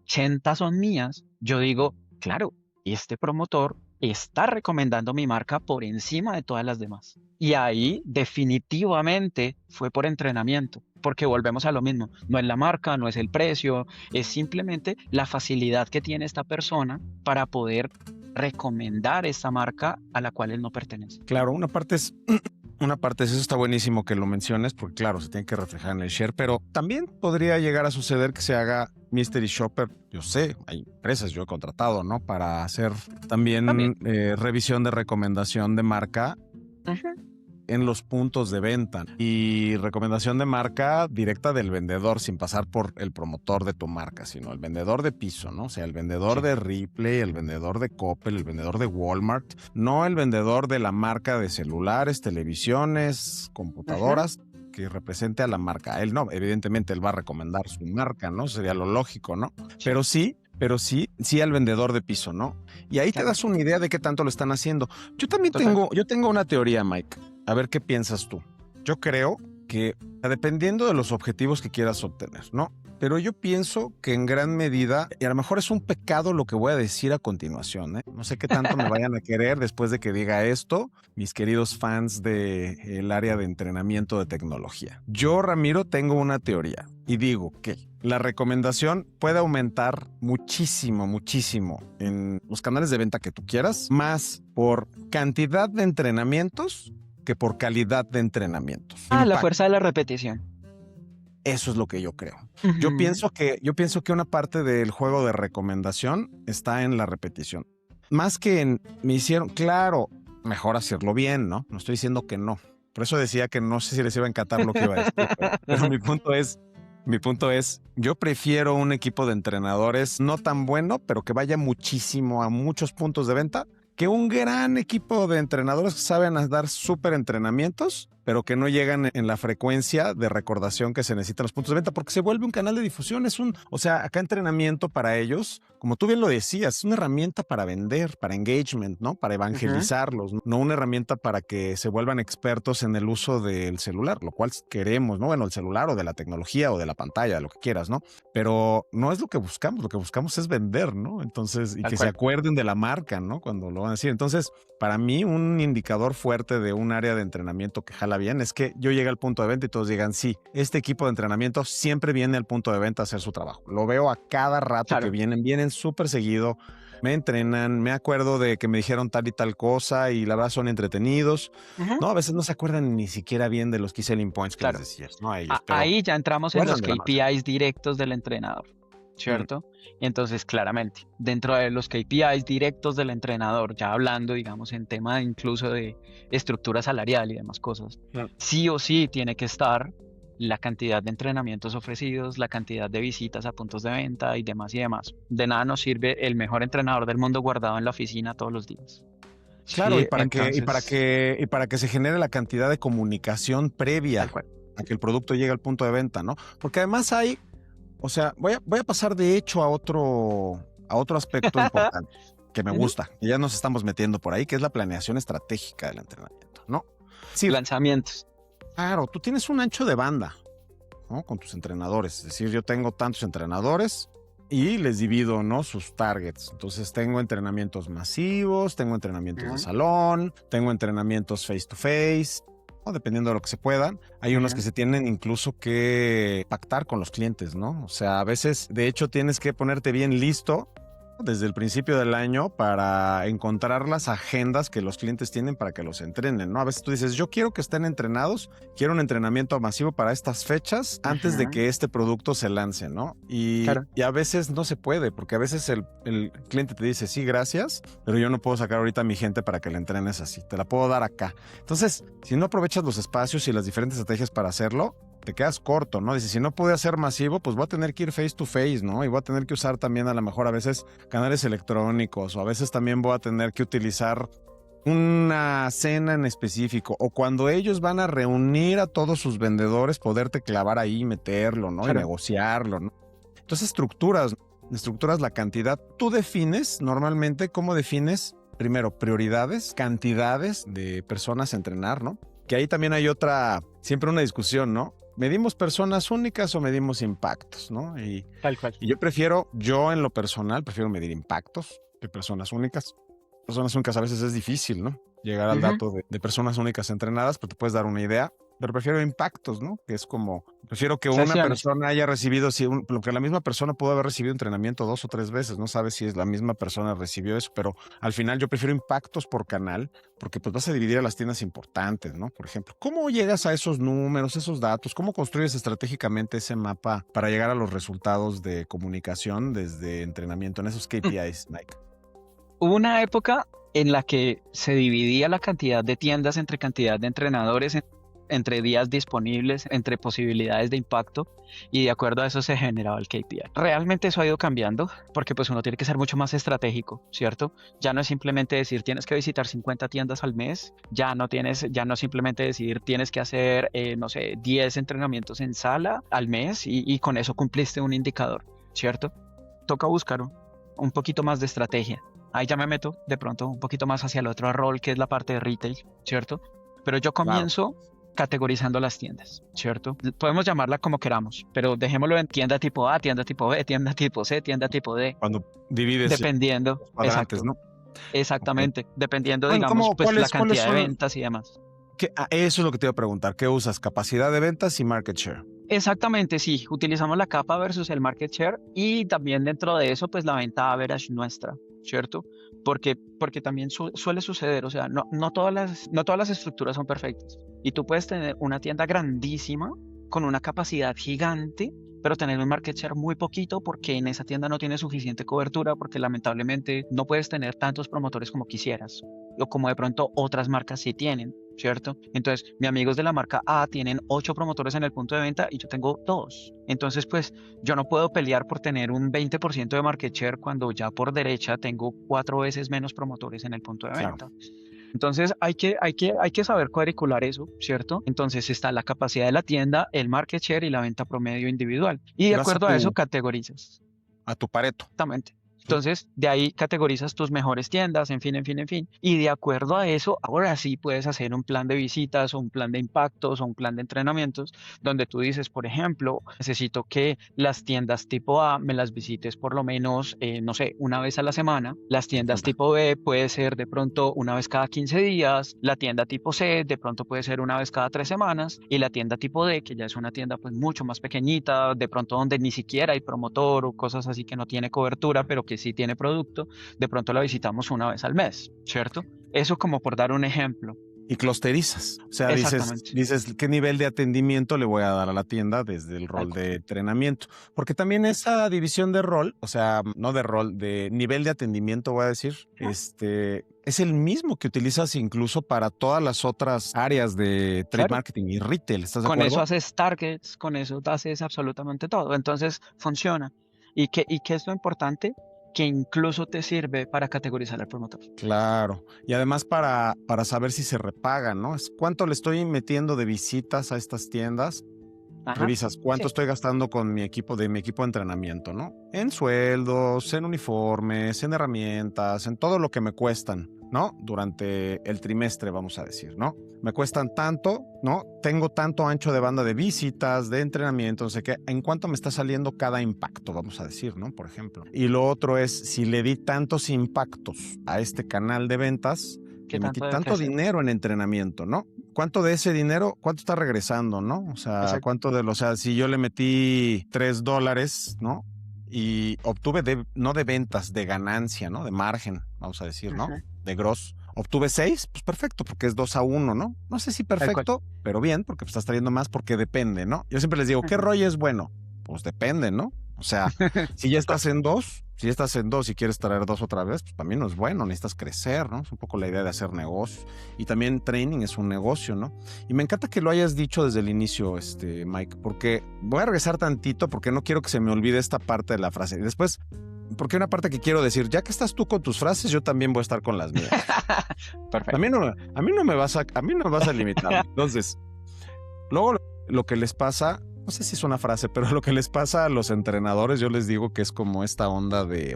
80 son mías, yo digo, claro, este promotor está recomendando mi marca por encima de todas las demás. Y ahí definitivamente fue por entrenamiento, porque volvemos a lo mismo, no es la marca, no es el precio, es simplemente la facilidad que tiene esta persona para poder recomendar esa marca a la cual él no pertenece. Claro, una parte es eso, está buenísimo que lo menciones, porque claro, se tiene que reflejar en el share, pero también podría llegar a suceder que se haga Mystery Shopper. Yo sé, hay empresas, yo he contratado, ¿no? Para hacer También. también revisión de recomendación de marca Ujú. en los puntos de venta y recomendación de marca directa del vendedor sin pasar por el promotor de tu marca, sino el vendedor de piso, ¿no? O sea, el vendedor Sí. de Ripley, el vendedor de Coppel, el vendedor de Walmart, no el vendedor de la marca de celulares, televisiones, Ujú. computadoras que represente a la marca. Él no, evidentemente él va a recomendar su marca, ¿no? Sería lo lógico, ¿no? Sí, Pero sí al vendedor de piso, ¿no? Y ahí te claro, das una idea de qué tanto lo están haciendo. total. Yo tengo una teoría, Mike. A ver qué piensas tú. Yo creo que dependiendo de los objetivos que quieras obtener, ¿no? Pero yo pienso que en gran medida, y a lo mejor es un pecado lo que voy a decir a continuación, ¿eh? No sé qué tanto me vayan a querer después de que diga esto, mis queridos fans del área de entrenamiento de tecnología. Yo, Ramiro, tengo una teoría y digo que la recomendación puede aumentar muchísimo, muchísimo en los canales de venta que tú quieras, más por cantidad de entrenamientos que por calidad de entrenamientos. La Impacto. fuerza de la repetición. Eso es lo que yo creo. Ujú. Yo pienso que una parte del juego de recomendación está en la repetición. Más que en me hicieron, claro, mejor hacerlo bien, ¿no? No estoy diciendo que no. Por eso decía que no sé si les iba a encantar lo que iba a decir, pero mi punto es, yo prefiero un equipo de entrenadores no tan bueno, pero que vaya muchísimo a muchos puntos de venta, que un gran equipo de entrenadores que saben dar súper entrenamientos, pero que no llegan en la frecuencia de recordación que se necesitan los puntos de venta, porque se vuelve un canal de difusión, o sea, acá entrenamiento para ellos, como tú bien lo decías, es una herramienta para vender, para engagement, ¿no? Para Ujú. evangelizarlos, no una herramienta para que se vuelvan expertos en el uso del celular, lo cual queremos, ¿no? Bueno, el celular o de la tecnología o de la pantalla, lo que quieras, ¿no? Pero no es lo que buscamos es vender, ¿no? Entonces, y Tal que se cual. acuerden de la marca, ¿no? Cuando lo van a decir. Entonces, para mí, un indicador fuerte de un área de entrenamiento que jala bien es que yo llegue al punto de venta y todos digan, sí, este equipo de entrenamiento siempre viene al punto de venta a hacer su trabajo. Lo veo a cada rato que Claro. vienen súper seguido, me entrenan, me acuerdo de que me dijeron tal y tal cosa y la verdad son entretenidos. Ujú. No, a veces no se acuerdan ni siquiera bien de los key selling points que les Claro. decías, ¿no? A ellos, pero Ahí ya entramos en guardan los de la marca. KPIs directos del entrenador, Mm, ¿cierto? Entonces, claramente, dentro de los KPIs directos del entrenador, ya hablando, digamos, en tema incluso de estructura salarial y demás cosas, mm. sí o sí tiene que estar la cantidad de entrenamientos ofrecidos, la cantidad de visitas a puntos de venta y demás y demás. De nada nos sirve el mejor entrenador del mundo guardado en la oficina todos los días. Claro, Sí, entonces, y para que se genere la cantidad de comunicación tal previa cual. a que el producto llegue al punto de venta, ¿no? Porque además hay, o sea, voy a pasar de hecho a otro aspecto importante que me Ujú. gusta, y ya nos estamos metiendo por ahí, que es la planeación estratégica del entrenamiento, ¿no? Sí, Lanzamientos. claro, tú tienes un ancho de banda, ¿no? Con tus entrenadores. Es decir, yo tengo tantos entrenadores y les divido, ¿no? Sus targets. Entonces tengo entrenamientos masivos, tengo entrenamientos de Ujú. salón, tengo entrenamientos face to face. ¿no? Dependiendo de lo que se puedan. Hay unos que se tienen incluso que pactar con los clientes, ¿no? O sea, a veces, de hecho, tienes que ponerte bien listo desde el principio del año para encontrar las agendas que los clientes tienen para que los entrenen, ¿no? A veces tú dices, yo quiero que estén entrenados, quiero un entrenamiento masivo para estas fechas antes de que este producto se lance, ¿no? Y a veces no se puede, porque a veces el cliente te dice, sí, gracias, pero yo no puedo sacar ahorita a mi gente para que la entrenes así, te la puedo dar acá. Entonces, si no aprovechas los espacios y las diferentes estrategias para hacerlo, te quedas corto, ¿no? Dice, si no pude hacer masivo, pues voy a tener que ir face to face, ¿no? Y voy a tener que usar también a lo mejor a veces canales electrónicos, o a veces también voy a tener que utilizar una cena en específico, o cuando ellos van a reunir a todos sus vendedores, poderte clavar ahí y meterlo, ¿no? Y negociarlo, ¿no? Entonces estructuras la cantidad. Tú defines normalmente, ¿cómo defines? Primero, prioridades, cantidades de personas a entrenar, ¿no? Que ahí también hay siempre una discusión, ¿no? ¿Medimos personas únicas o medimos impactos, no? Tal cual. Y yo en lo personal, prefiero medir impactos que personas únicas. Personas únicas a veces es difícil, ¿no? Llegar al dato de personas únicas entrenadas, pero te puedes dar una idea. Pero prefiero impactos, ¿no? Que es como, prefiero que una persona haya recibido, lo que la misma persona pudo haber recibido entrenamiento 2 o 3 veces, no sabes si es la misma persona recibió eso, pero al final yo prefiero impactos por canal, porque pues vas a dividir a las tiendas importantes, ¿no? Por ejemplo, ¿cómo llegas a esos números, esos datos? ¿Cómo construyes estratégicamente ese mapa para llegar a los resultados de comunicación desde entrenamiento en esos KPIs, Mike? Hubo una época en la que se dividía la cantidad de tiendas entre cantidad de entrenadores, entre días disponibles, entre posibilidades de impacto, y de acuerdo a eso se generaba el KPI. Realmente eso ha ido cambiando porque pues uno tiene que ser mucho más estratégico, ¿cierto? Ya no es simplemente decir tienes que visitar 50 tiendas al mes, ya no simplemente decir tienes que hacer, 10 entrenamientos en sala al mes y con eso cumpliste un indicador, ¿cierto? Toca buscar un poquito más de estrategia. Ahí ya me meto de pronto un poquito más hacia el otro rol que es la parte de retail, ¿cierto? Pero yo comienzo categorizando las tiendas, ¿cierto? Podemos llamarla como queramos, pero dejémoslo en tienda tipo A, tienda tipo B, tienda tipo C, tienda tipo D. Cuando divides dependiendo, los cuadrantes, exacto, ¿no? Exactamente, Okay. dependiendo, digamos, pues la cantidad de ventas y demás. Eso es lo que te iba a preguntar. ¿Qué usas? ¿Capacidad de ventas y market share? Exactamente, sí. Utilizamos la capa versus el market share y también dentro de eso, pues la venta average nuestra, ¿cierto? Porque también suele suceder, o sea, no todas las estructuras son perfectas. Y tú puedes tener una tienda grandísima con una capacidad gigante, pero tener un market share muy poquito porque en esa tienda no tienes suficiente cobertura, porque lamentablemente no puedes tener tantos promotores como quisieras, o como de pronto otras marcas sí tienen, ¿cierto? Entonces, mis amigos de la marca A tienen 8 promotores en el punto de venta y yo tengo 2. Entonces, pues, yo no puedo pelear por tener un 20% de market share cuando ya por derecha tengo 4 veces menos promotores en el punto de venta. Claro. Entonces hay que saber cuadricular eso, ¿cierto? Entonces está la capacidad de la tienda, el market share y la venta promedio individual. Y de acuerdo a eso categorizas. A tu Pareto. Exactamente. Entonces, de ahí categorizas tus mejores tiendas, en fin. Y de acuerdo a eso, ahora sí puedes hacer un plan de visitas o un plan de impactos o un plan de entrenamientos donde tú dices, por ejemplo, necesito que las tiendas tipo A me las visites por lo menos, una vez a la semana. Las tiendas tipo B puede ser de pronto una vez cada 15 días. La tienda tipo C de pronto puede ser una vez cada 3 semanas. Y la tienda tipo D, que ya es una tienda pues mucho más pequeñita, de pronto donde ni siquiera hay promotor o cosas así que no tiene cobertura, pero que sí tiene producto, de pronto la visitamos una vez al mes, ¿cierto? Eso como por dar un ejemplo. Y clusterizas. O sea, dices qué nivel de atendimiento le voy a dar a la tienda desde el rol de entrenamiento. Porque también esa división de rol, o sea, no de rol, de nivel de atendimiento, voy a decir, es el mismo que utilizas incluso para todas las otras áreas de trade marketing y retail. ¿Estás de acuerdo? Con eso haces targets, con eso haces absolutamente todo. Entonces, funciona. ¿Y qué es lo importante? Que incluso te sirve para categorizar el promotor. Claro. Y además para saber si se repagan, ¿no? ¿Cuánto le estoy metiendo de visitas a estas tiendas? Revisas cuánto estoy gastando con mi equipo de entrenamiento, ¿no? En sueldos, en uniformes, en herramientas, en todo lo que me cuestan, ¿no? Durante el trimestre, vamos a decir, ¿no? Me cuestan tanto, ¿no? Tengo tanto ancho de banda de visitas, de entrenamiento, no sé qué. ¿En cuánto me está saliendo cada impacto, vamos a decir, ¿no? Por ejemplo. Y lo otro es, si le di tantos impactos a este canal de ventas, que metí tanto dinero en entrenamiento, ¿no? ¿cuánto de ese dinero, cuánto está regresando, no? O sea, Exacto. o sea, si yo le metí $3, ¿no? Y obtuve no de ventas, de ganancia, ¿no? De margen, vamos a decir, ¿no? Ujú. De gross. Obtuve 6, pues perfecto, porque es 2-1, ¿no? No sé si Tal cual. perfecto, pero bien, porque estás trayendo más, porque depende, ¿no? Yo siempre les digo, ¿qué Ujú. ROI es bueno? Pues depende, ¿no? O sea, si ya estás en 2, si ya estás en 2 y quieres traer 2 otra vez, pues también no es bueno, necesitas crecer, ¿no? Es un poco la idea de hacer negocios. Y también training es un negocio, ¿no? Y me encanta que lo hayas dicho desde el inicio, Mike, porque voy a regresar tantito porque no quiero que se me olvide esta parte de la frase. Y después, porque hay una parte que quiero decir, ya que estás tú con tus frases, yo también voy a estar con las mías. Perfecto. A mí no me vas a limitar. Entonces, luego lo que les pasa, no sé si es una frase, pero lo que les pasa a los entrenadores, yo les digo que es como esta onda de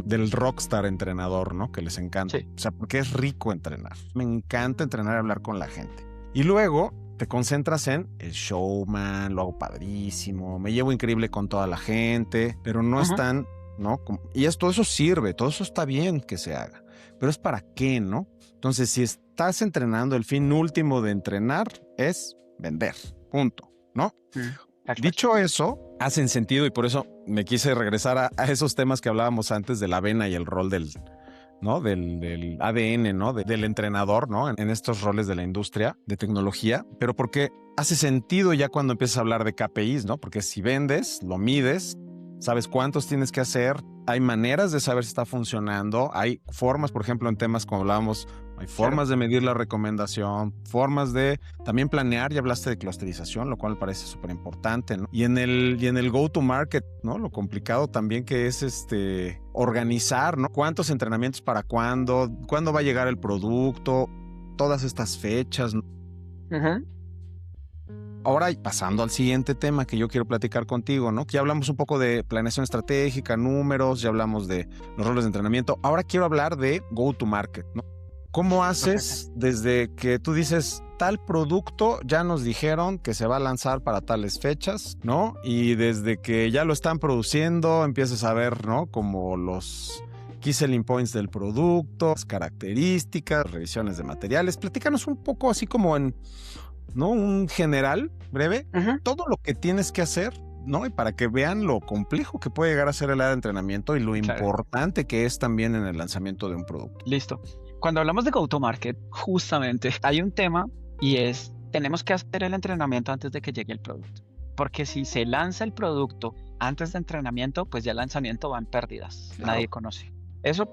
del rockstar entrenador, ¿no? Que les encanta. Sí. O sea, porque es rico entrenar. Me encanta entrenar y hablar con la gente. Y luego te concentras en el showman, lo hago padrísimo, me llevo increíble con toda la gente, pero no Ujú. están, ¿no? Y todo eso sirve, todo eso está bien que se haga, pero es para qué, ¿no? Entonces, si estás entrenando, el fin último de entrenar es vender, punto, ¿no? Tal cual. Dicho eso, hacen sentido y por eso me quise regresar a esos temas que hablábamos antes de la vena y el rol ¿no? Del ADN, ¿no? Del entrenador, ¿no? En estos roles de la industria de tecnología, pero porque hace sentido ya cuando empiezas a hablar de KPIs, ¿no? Porque si vendes, lo mides, sabes cuántos tienes que hacer, hay maneras de saber si está funcionando, hay formas, por ejemplo, en temas como hablábamos, hay Claro. formas de medir la recomendación, formas de también planear, ya hablaste de clusterización, lo cual me parece súper importante, ¿no? Y en el go to market, ¿no? Lo complicado también que es organizar, ¿no? ¿Cuántos entrenamientos para cuándo va a llegar el producto? Todas estas fechas, ¿no? Ujú. Ahora, pasando al siguiente tema que yo quiero platicar contigo, ¿no? Que ya hablamos un poco de planeación estratégica, números, ya hablamos de los roles de entrenamiento. Ahora quiero hablar de go to market, ¿no? ¿Cómo Perfecto. haces desde que tú dices tal producto ya nos dijeron que se va a lanzar para tales fechas, ¿no? Y desde que ya lo están produciendo empiezas a ver, ¿no? Como los key selling points del producto, las características, revisiones de materiales. Platícanos un poco así como ¿no? Un general breve, Ujú. todo lo que tienes que hacer, ¿no? Y para que vean lo complejo que puede llegar a ser el área de entrenamiento y lo Claro. importante que es también en el lanzamiento de un producto. Listo. Cuando hablamos de go-to-market, justamente hay un tema y es, tenemos que hacer el entrenamiento antes de que llegue el producto. Porque si se lanza el producto antes de entrenamiento, pues ya el lanzamiento va en pérdidas. Claro. Nadie conoce. Eso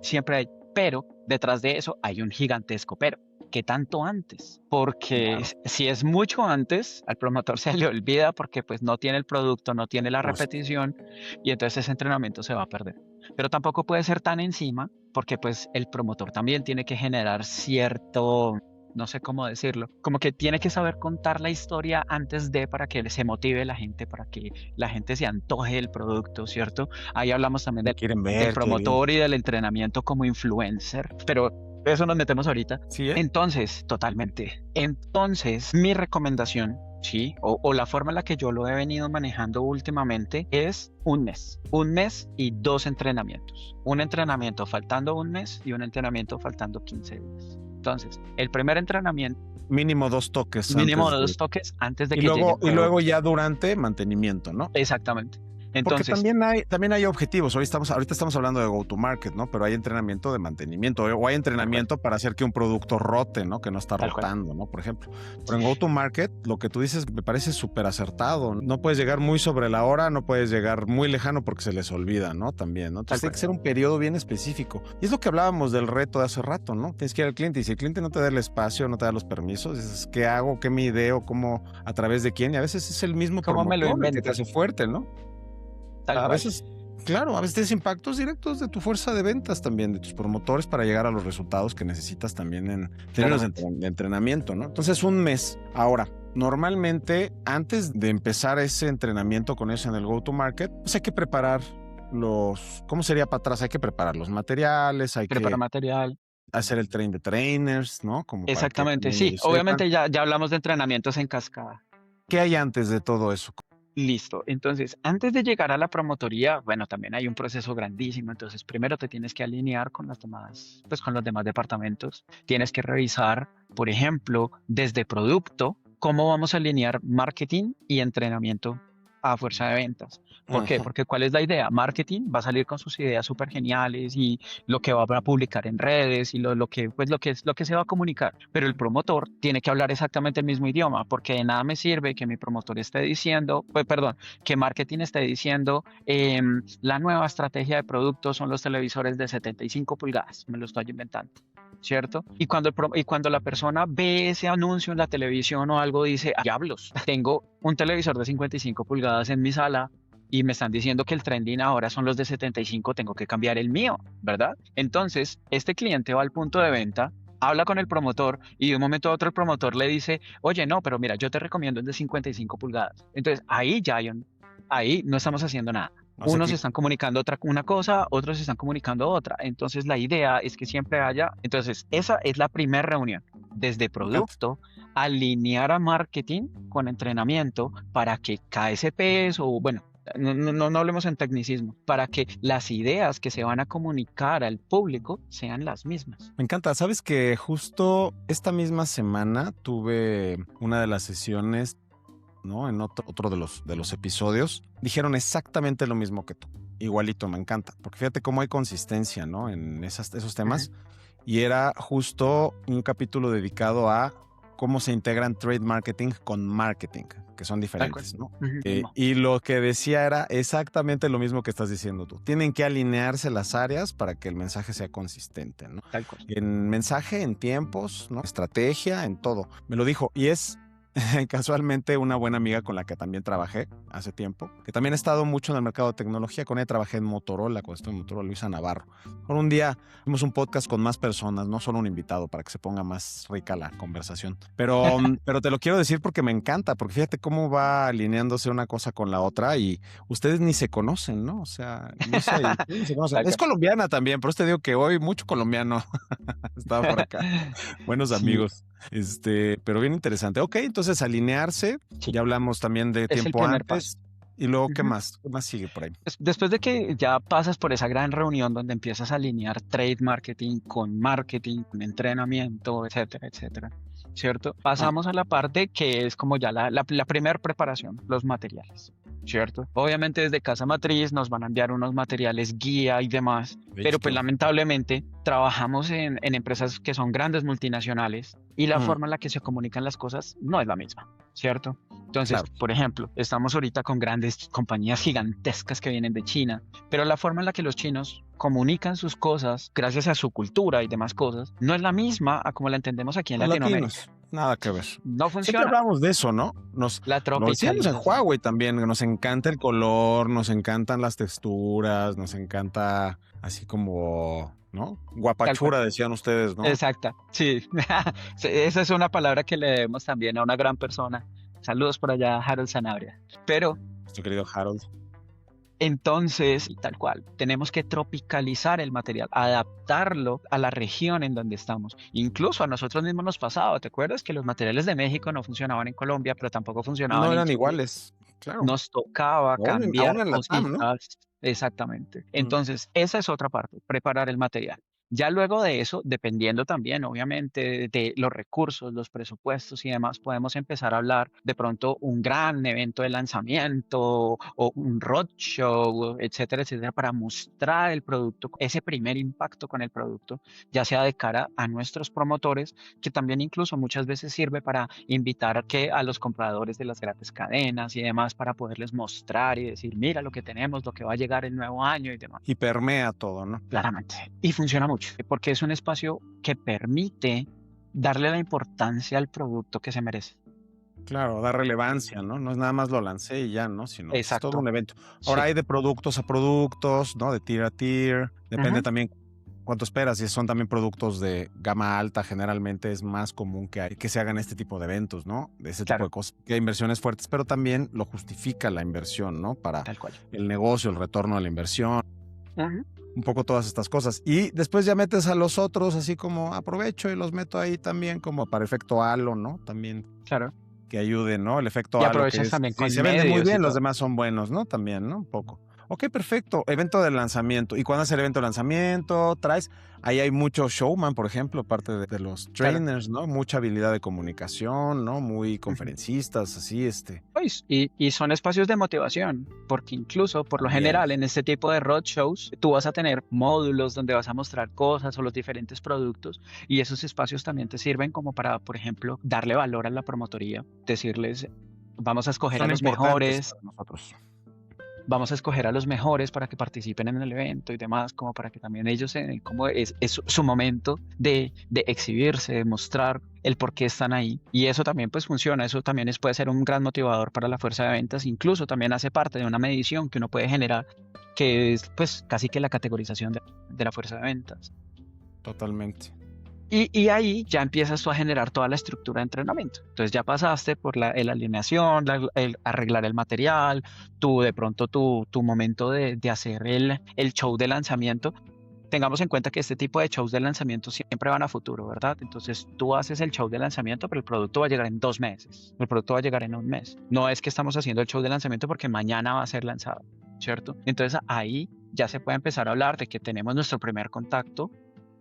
siempre hay. Pero detrás de eso hay un gigantesco pero. ¿Qué tanto antes? Porque Claro. si es mucho antes, al promotor se le olvida porque pues no tiene el producto, no tiene la Justo. repetición y entonces ese entrenamiento se va a perder. Pero tampoco puede ser tan encima porque pues el promotor también tiene que generar cierto, no sé cómo decirlo, como que tiene que saber contar la historia antes de para que se motive la gente, para que la gente se antoje del producto, ¿cierto? Ahí hablamos también Lo quieren del ver, qué bien. promotor y del entrenamiento como influencer, pero eso nos metemos ahorita. Sí, ¿eh? Entonces, totalmente. Entonces, mi recomendación, sí, o la forma en la que yo lo he venido manejando últimamente es un mes. Un mes y 2 entrenamientos. Un entrenamiento faltando un mes y un entrenamiento faltando 15 días. Entonces, el primer entrenamiento, Mínimo 2 toques mínimo antes de. 2 toques antes de Y que llegue luego, el y luego producto. ya durante mantenimiento, ¿no? Exactamente. Porque Entonces, también hay objetivos. Ahorita estamos hablando de go-to-market, ¿no? Pero hay entrenamiento de mantenimiento o hay tal cual, entrenamiento para hacer que un producto rote, ¿no? Que no está tal cual. rotando, ¿no? Por ejemplo. Pero en go-to-market, lo que tú dices me parece súper acertado. No puedes llegar muy sobre la hora, no puedes llegar muy lejano porque se les olvida, ¿no? También, ¿no? Tal Entonces tiene cual. que ser un periodo bien específico. Y es lo que hablábamos del reto de hace rato, ¿no? Tienes que ir al cliente y si el cliente no te da el espacio, no te da los permisos, dices, ¿qué hago? ¿Qué me ideo? ¿Cómo? ¿A través de quién? Y a veces es el mismo ¿Cómo me lo promotor el que te invento? hace fuerte, ¿no? Tal A cual. veces, claro, a veces tienes impactos directos de tu fuerza de ventas también, de tus promotores para llegar a los resultados que necesitas también en términos Claramente. de entrenamiento, ¿no? Entonces, un mes. Ahora, normalmente, antes de empezar ese entrenamiento con eso en el go-to-market, pues hay que preparar ¿cómo sería para atrás? Hay que preparar los materiales, hay Prepara que material. hacer el train de trainers, ¿no? Como para que Exactamente, también sí. ellos sepan. Obviamente ya hablamos de entrenamientos en cascada. ¿Qué hay antes de todo eso? Listo. Entonces, antes de llegar a la promotoría, bueno, también hay un proceso grandísimo. Entonces, primero te tienes que alinear con las demás, pues con los demás departamentos. Tienes que revisar, por ejemplo, desde producto, cómo vamos a alinear marketing y entrenamiento a fuerza de ventas. ¿Por qué? Ujú. Porque ¿cuál es la idea? Marketing va a salir con sus ideas súper geniales y lo que va a publicar en redes y lo que se va a comunicar. Pero el promotor tiene que hablar exactamente el mismo idioma, porque de nada me sirve que mi promotor esté diciendo, pues, perdón, que marketing esté diciendo, la nueva estrategia de producto son los televisores de 75 pulgadas, me lo estoy inventando. ¿Cierto? Y cuando la persona ve ese anuncio en la televisión o algo, dice, "Ah, diablos, tengo un televisor de 55 pulgadas en mi sala y me están diciendo que el trending ahora son los de 75, tengo que cambiar el mío, ¿verdad?" Entonces, este cliente va al punto de venta, habla con el promotor y de un momento a otro el promotor le dice, oye, no, pero mira, yo te recomiendo el de 55 pulgadas. Entonces, ahí no estamos haciendo nada. O sea Unos que están comunicando una cosa, otros están comunicando otra. Entonces, la idea es que siempre haya. Entonces, esa es la primera reunión. Desde me encanta. producto, alinear a marketing con entrenamiento para que KSPs o, bueno, no hablemos en tecnicismo, para que las ideas que se van a comunicar al público sean las mismas. Me encanta. Sabes que justo esta misma semana tuve una de las sesiones, ¿no? En otro de los episodios, dijeron exactamente lo mismo que tú. Igualito, me encanta. Porque fíjate cómo hay consistencia, ¿no? En esos Ujú, temas. Y era justo un capítulo dedicado a cómo se integran trade marketing con marketing, que son tal cual. diferentes, ¿no? Ujú, mismo, Y lo que decía era exactamente lo mismo que estás diciendo tú. Tienen que alinearse las áreas para que el mensaje sea consistente, ¿no? tal cual. En mensaje, en tiempos, ¿no? Estrategia, en todo. Me lo dijo. Y es casualmente una buena amiga con la que también trabajé hace tiempo, que también ha estado mucho en el mercado de tecnología. Con ella trabajé en Motorola, cuando estuve en Motorola, Luisa Navarro. Por un día hicimos un podcast con más personas, no solo un invitado, para que se ponga más rica la conversación. Pero te lo quiero decir porque me encanta, porque fíjate cómo va alineándose una cosa con la otra y ustedes ni se conocen, ¿no? O sea, Luisa y tú ni se conocen. Tal Es cual. colombiana también, por eso te digo que hoy mucho colombiano estaba por acá. Buenos Sí, amigos. Pero bien interesante. Ok, entonces alinearse, sí, ya hablamos también de es el tiempo primer paso. antes. Y luego, ¿qué Ujú. más? ¿Qué más sigue por ahí? Después de que ya pasas por esa gran reunión donde empiezas a alinear trade marketing, con entrenamiento, etcétera, etcétera, ¿cierto? Ah, Pasamos a la parte que es como ya la primera preparación, los materiales, ¿cierto? Obviamente desde Casa Matriz nos van a enviar unos materiales guía y demás, de pero hecho, pues lamentablemente trabajamos en empresas que son grandes multinacionales y la mm, forma en la que se comunican las cosas no es la misma, ¿cierto? Entonces, claro. por ejemplo, estamos ahorita con grandes compañías gigantescas que vienen de China, pero la forma en la que los chinos comunican sus cosas, gracias a su cultura y demás cosas, no es la misma a como la entendemos aquí en Los Latinoamérica. latinos, nada que ver. No Siempre funciona. hablamos de eso, ¿no? La Lo decíamos en tropicalización. Huawei también, que nos encanta el color, nos encantan las texturas, nos encanta así como, ¿no? Tal cual. Guapachura, decían ustedes, ¿no? Exacta. Sí. Sí, esa es una palabra que le debemos también a una gran persona. Saludos por allá, Harold Sanabria. Pero Nuestro querido Harold. entonces, tal cual, tenemos que tropicalizar el material, adaptarlo a la región en donde estamos. Incluso a nosotros mismos nos pasaba, ¿te acuerdas que los materiales de México no funcionaban en Colombia, pero tampoco funcionaban No en eran Chile? iguales, claro. Nos tocaba Aún cambiar en la TAM, ¿no? cositas. Exactamente. Mm. Entonces, esa es otra parte, preparar el material. Ya luego de eso, dependiendo también, obviamente, de los recursos, los presupuestos y demás, podemos empezar a hablar de pronto un gran evento de lanzamiento o un roadshow, etcétera, etcétera, para mostrar el producto, ese primer impacto con el producto, ya sea de cara a nuestros promotores, que también incluso muchas veces sirve para invitar a los compradores de las grandes cadenas y demás para poderles mostrar y decir, mira lo que tenemos, lo que va a llegar el nuevo año y demás. Y permea todo, ¿no? Claramente. Y funciona mucho, porque es un espacio que permite darle la importancia al producto que se merece. Claro, da relevancia, ¿no? No es nada más lo lancé y ya, ¿no? Sino es todo Exacto. un evento. Ahora Sí. hay de productos a productos, ¿no? De tier a tier. Depende Ujú. también cuánto esperas. Si son también productos de gama alta, generalmente es más común que se hagan este tipo de eventos, ¿no? De ese tipo Claro, de cosas. Que hay inversiones fuertes, pero también lo justifica la inversión, ¿no? Para tal cual. el negocio, el retorno de la inversión, Ujú. un poco todas estas cosas. Y después ya metes a los otros así como aprovecho y los meto ahí también como para efecto halo, ¿no? También Claro. que ayuden, ¿no? El efecto Y halo, que aprovechas es, también si con se vende muy medios y bien, los todo. demás son buenos, ¿no? También, ¿no? Un poco. Ok, perfecto. Evento de lanzamiento. ¿Y cuándo es el evento de lanzamiento? ¿Traes? Ahí hay mucho showman, por ejemplo, aparte de los Claro. trainers, ¿no? Mucha habilidad de comunicación, ¿no? Muy Ujú. conferencistas, así, Pues, y son espacios de motivación, porque incluso por lo también. general en este tipo de roadshows tú vas a tener módulos donde vas a mostrar cosas o los diferentes productos y esos espacios también te sirven como para, por ejemplo, darle valor a la promotoría, decirles, vamos a escoger a Son los importantes mejores. para nosotros. Vamos a escoger a los mejores para que participen en el evento y demás, como para que también ellos se den como es su momento de exhibirse, de mostrar el por qué están ahí. Y eso también pues funciona, eso también puede ser un gran motivador para la fuerza de ventas, incluso también hace parte de una medición que uno puede generar, que es pues casi que la categorización de la fuerza de ventas. Totalmente. Y ahí ya empiezas tú a generar toda la estructura de entrenamiento. Entonces ya pasaste por la alineación, el arreglar el material, tú de pronto tu momento de hacer el show de lanzamiento. Tengamos en cuenta que este tipo de shows de lanzamiento siempre van a futuro, ¿verdad? Entonces tú haces el show de lanzamiento, pero el producto va a llegar en 2 meses. El producto va a llegar en un mes. No es que estamos haciendo el show de lanzamiento porque mañana va a ser lanzado, ¿cierto? Entonces ahí ya se puede empezar a hablar de que tenemos nuestro primer contacto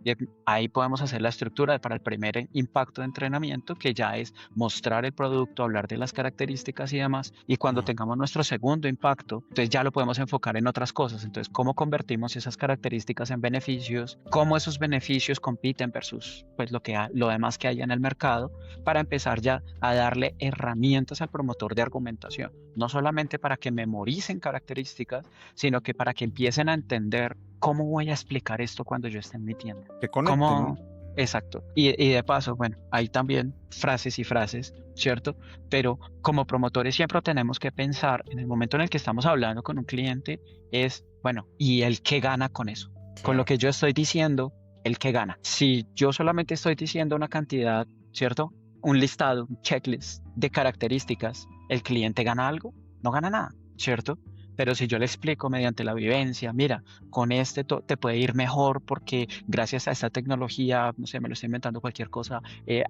y ahí podemos hacer la estructura para el primer impacto de entrenamiento, que ya es mostrar el producto, hablar de las características y demás. Y cuando Ujú. tengamos nuestro segundo impacto, entonces ya lo podemos enfocar en otras cosas. Entonces, cómo convertimos esas características en beneficios, cómo esos beneficios compiten versus pues lo demás que hay en el mercado, para empezar ya a darle herramientas al promotor de argumentación. No solamente para que memoricen características, sino que para que empiecen a entender cómo voy a explicar esto cuando yo esté en mi tienda. Que conecten, ¿no? ¿Cómo? Exacto. Y de paso, bueno, hay también frases y frases, ¿cierto? Pero como promotores siempre tenemos que pensar en el momento en el que estamos hablando con un cliente es, bueno, ¿y el qué gana con eso? Con lo Claro. que yo estoy diciendo, el que gana. Si yo solamente estoy diciendo una cantidad, ¿cierto? Un listado, un checklist de características, ¿el cliente gana algo? No gana nada, ¿cierto? Pero si yo le explico mediante la vivencia, mira, con este te puede ir mejor porque gracias a esta tecnología, no sé, me lo estoy inventando cualquier cosa,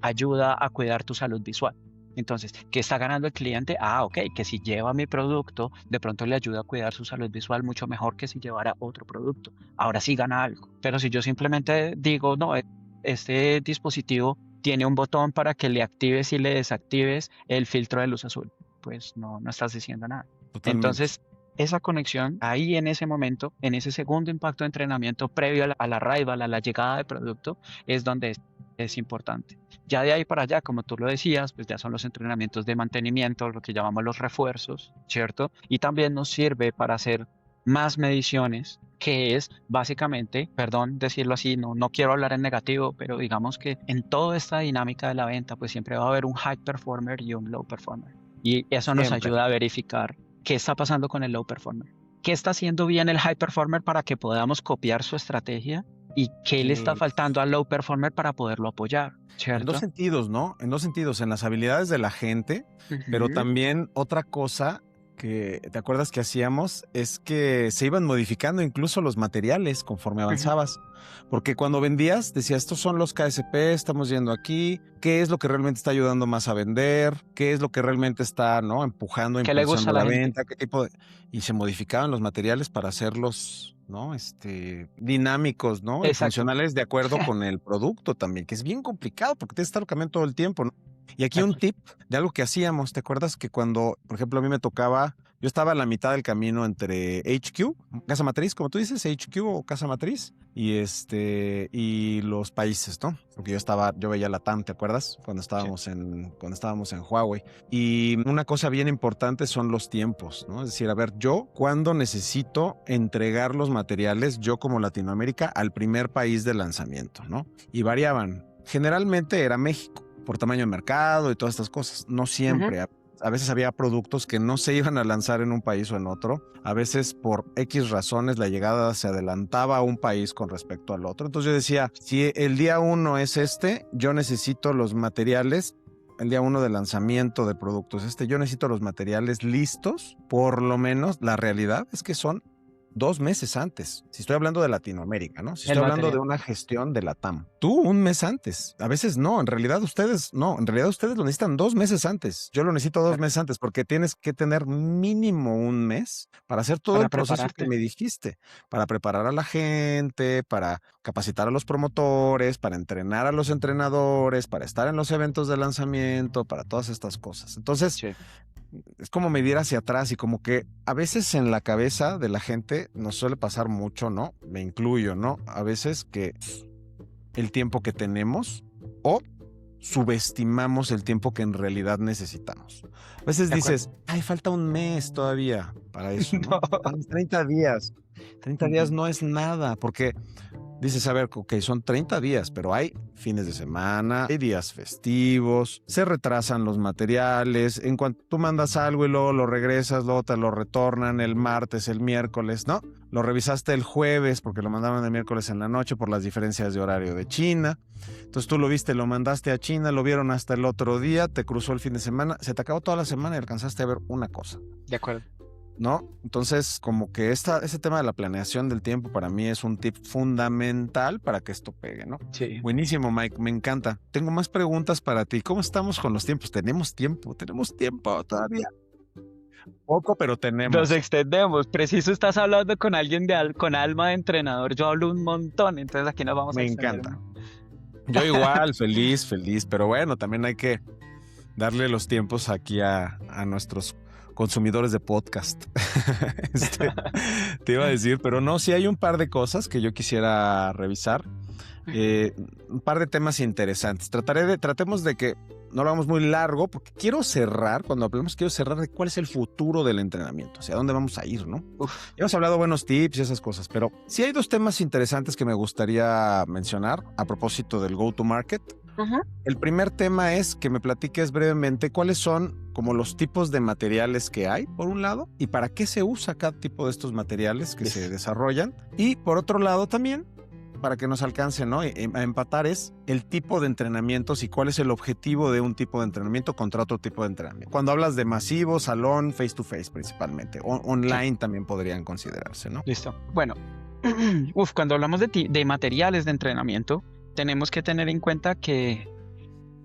ayuda a cuidar tu salud visual. Entonces, ¿qué está ganando el cliente? Ah, ok, que si lleva mi producto, de pronto le ayuda a cuidar su salud visual mucho mejor que si llevara otro producto. Ahora sí gana algo. Pero si yo simplemente digo, no, este dispositivo tiene un botón para que le actives y le desactives el filtro de luz azul, pues no, no estás diciendo nada. Totalmente. Entonces, esa conexión ahí en ese momento, en ese segundo impacto de entrenamiento previo a la arrival, a la llegada del producto, es donde es importante. Ya de ahí para allá, como tú lo decías, pues ya son los entrenamientos de mantenimiento, lo que llamamos los refuerzos, ¿cierto? Y también nos sirve para hacer más mediciones, que es básicamente, perdón decirlo así, no, no quiero hablar en negativo, pero digamos que en toda esta dinámica de la venta, pues siempre va a haber un high performer y un low performer. Y eso nos Siempre. ayuda a verificar qué está pasando con el low performer. ¿Qué está haciendo bien el high performer para que podamos copiar su estrategia? ¿Y qué le está Y faltando al low performer para poderlo apoyar? en dos ¿Cierto? sentidos, ¿no? En dos sentidos, en las habilidades de la gente, pero Ujú, también otra cosa que te acuerdas que hacíamos es que se iban modificando incluso los materiales conforme ujú. avanzabas. Porque cuando vendías, decía, estos son los KSP, estamos yendo aquí, qué es lo que realmente está ayudando más a vender, qué es lo que realmente está, ¿no? Empujando, ¿Qué le gusta impulsando a la la gente? venta, qué tipo de... Y se modificaban los materiales para hacerlos, ¿no? Dinámicos, ¿no? Y Exacto. funcionales de acuerdo con el producto también, que es bien complicado porque tienes que estar cambiando todo el tiempo, ¿no? Y aquí un Exacto. tip de algo que hacíamos, ¿te acuerdas que cuando, por ejemplo, a mí me tocaba, yo estaba a la mitad del camino entre HQ, Casa Matriz, como tú dices, HQ o Casa Matriz, y los países, ¿no? Porque yo veía la TAM, ¿te acuerdas? Sí. Cuando estábamos en Huawei. Y una cosa bien importante son los tiempos, ¿no? Es decir, a ver, yo, ¿cuándo necesito entregar los materiales, yo como Latinoamérica, al primer país de lanzamiento, ¿no? Y variaban. Generalmente era México por tamaño de mercado y todas estas cosas. No Ujú. siempre. A veces había productos que no se iban a lanzar en un país o en otro. A veces por X razones la llegada se adelantaba a un país con respecto al otro. Entonces yo decía, si el día uno es yo necesito los materiales. El día uno de lanzamiento de productos yo necesito los materiales listos. Por lo menos la realidad es que son 2 meses antes. Si estoy hablando de Latinoamérica, ¿no? Si El estoy hablando de material. una gestión de la TAM. Tú 1 mes antes. A veces no. En realidad ustedes no. En realidad ustedes lo necesitan 2 meses antes. Yo lo necesito 2 meses antes porque tienes que tener mínimo 1 mes para hacer todo Para el proceso que prepararte. me dijiste. Para preparar a la gente, para capacitar a los promotores, para entrenar a los entrenadores, para estar en los eventos de lanzamiento, para todas estas cosas. Entonces, Sí, es como medir hacia atrás y como que a veces en la cabeza de la gente nos suele pasar mucho, ¿no? Me incluyo, ¿no? A veces que el tiempo que tenemos o subestimamos el tiempo que en realidad necesitamos. A veces de acuerdo. dices, ay, falta 1 mes todavía para eso, No. ¿no? 30 días. 30 días Ujú. no es nada, porque dices, a ver, ok, son 30 días, pero hay fines de semana, hay días festivos, se retrasan los materiales, en cuanto tú mandas algo y luego lo regresas, luego te lo retornan el martes, el miércoles, ¿no? Lo revisaste el jueves porque lo mandaron el miércoles en la noche por las diferencias de horario de China. Entonces tú lo viste, lo mandaste a China, lo vieron hasta el otro día, te cruzó el fin de semana, se te acabó toda la semana y alcanzaste a ver una cosa. De acuerdo. ¿No? Entonces, como que ese tema de la planeación del tiempo para mí es un tip fundamental para que esto pegue, ¿no? Sí. Buenísimo, Mike, me encanta. Tengo más preguntas para ti. ¿Cómo estamos con los tiempos? Tenemos tiempo todavía. Poco, pero Nos tenemos. extendemos. Preciso estás hablando con alguien con alma de entrenador. Yo hablo un montón, entonces aquí nos vamos a Me extender. encanta. Yo igual, feliz, pero bueno, también hay que darle los tiempos aquí a nuestros consumidores de podcast. Te iba a decir, pero no, sí hay un par de cosas que yo quisiera revisar. Un par de temas interesantes. Tratemos de que no lo hagamos muy largo, porque quiero cerrar de cuál es el futuro del entrenamiento, hacia dónde vamos a ir, ¿no? Uf. Ya hemos hablado de buenos tips y esas cosas, pero sí hay 2 temas interesantes que me gustaría mencionar a propósito del go-to-market. Ujú. El primer tema es que me platiques brevemente cuáles son como los tipos de materiales que hay, por un lado, y para qué se usa cada tipo de estos materiales que se desarrollan. Y por otro lado también, para que nos alcance, ¿no? A empatar es el tipo de entrenamientos y cuál es el objetivo de un tipo de entrenamiento contra otro tipo de entrenamiento. Cuando hablas de masivo, salón, face to face principalmente, online también podrían considerarse, ¿no? Listo. Bueno, cuando hablamos de materiales de entrenamiento, tenemos que tener en cuenta que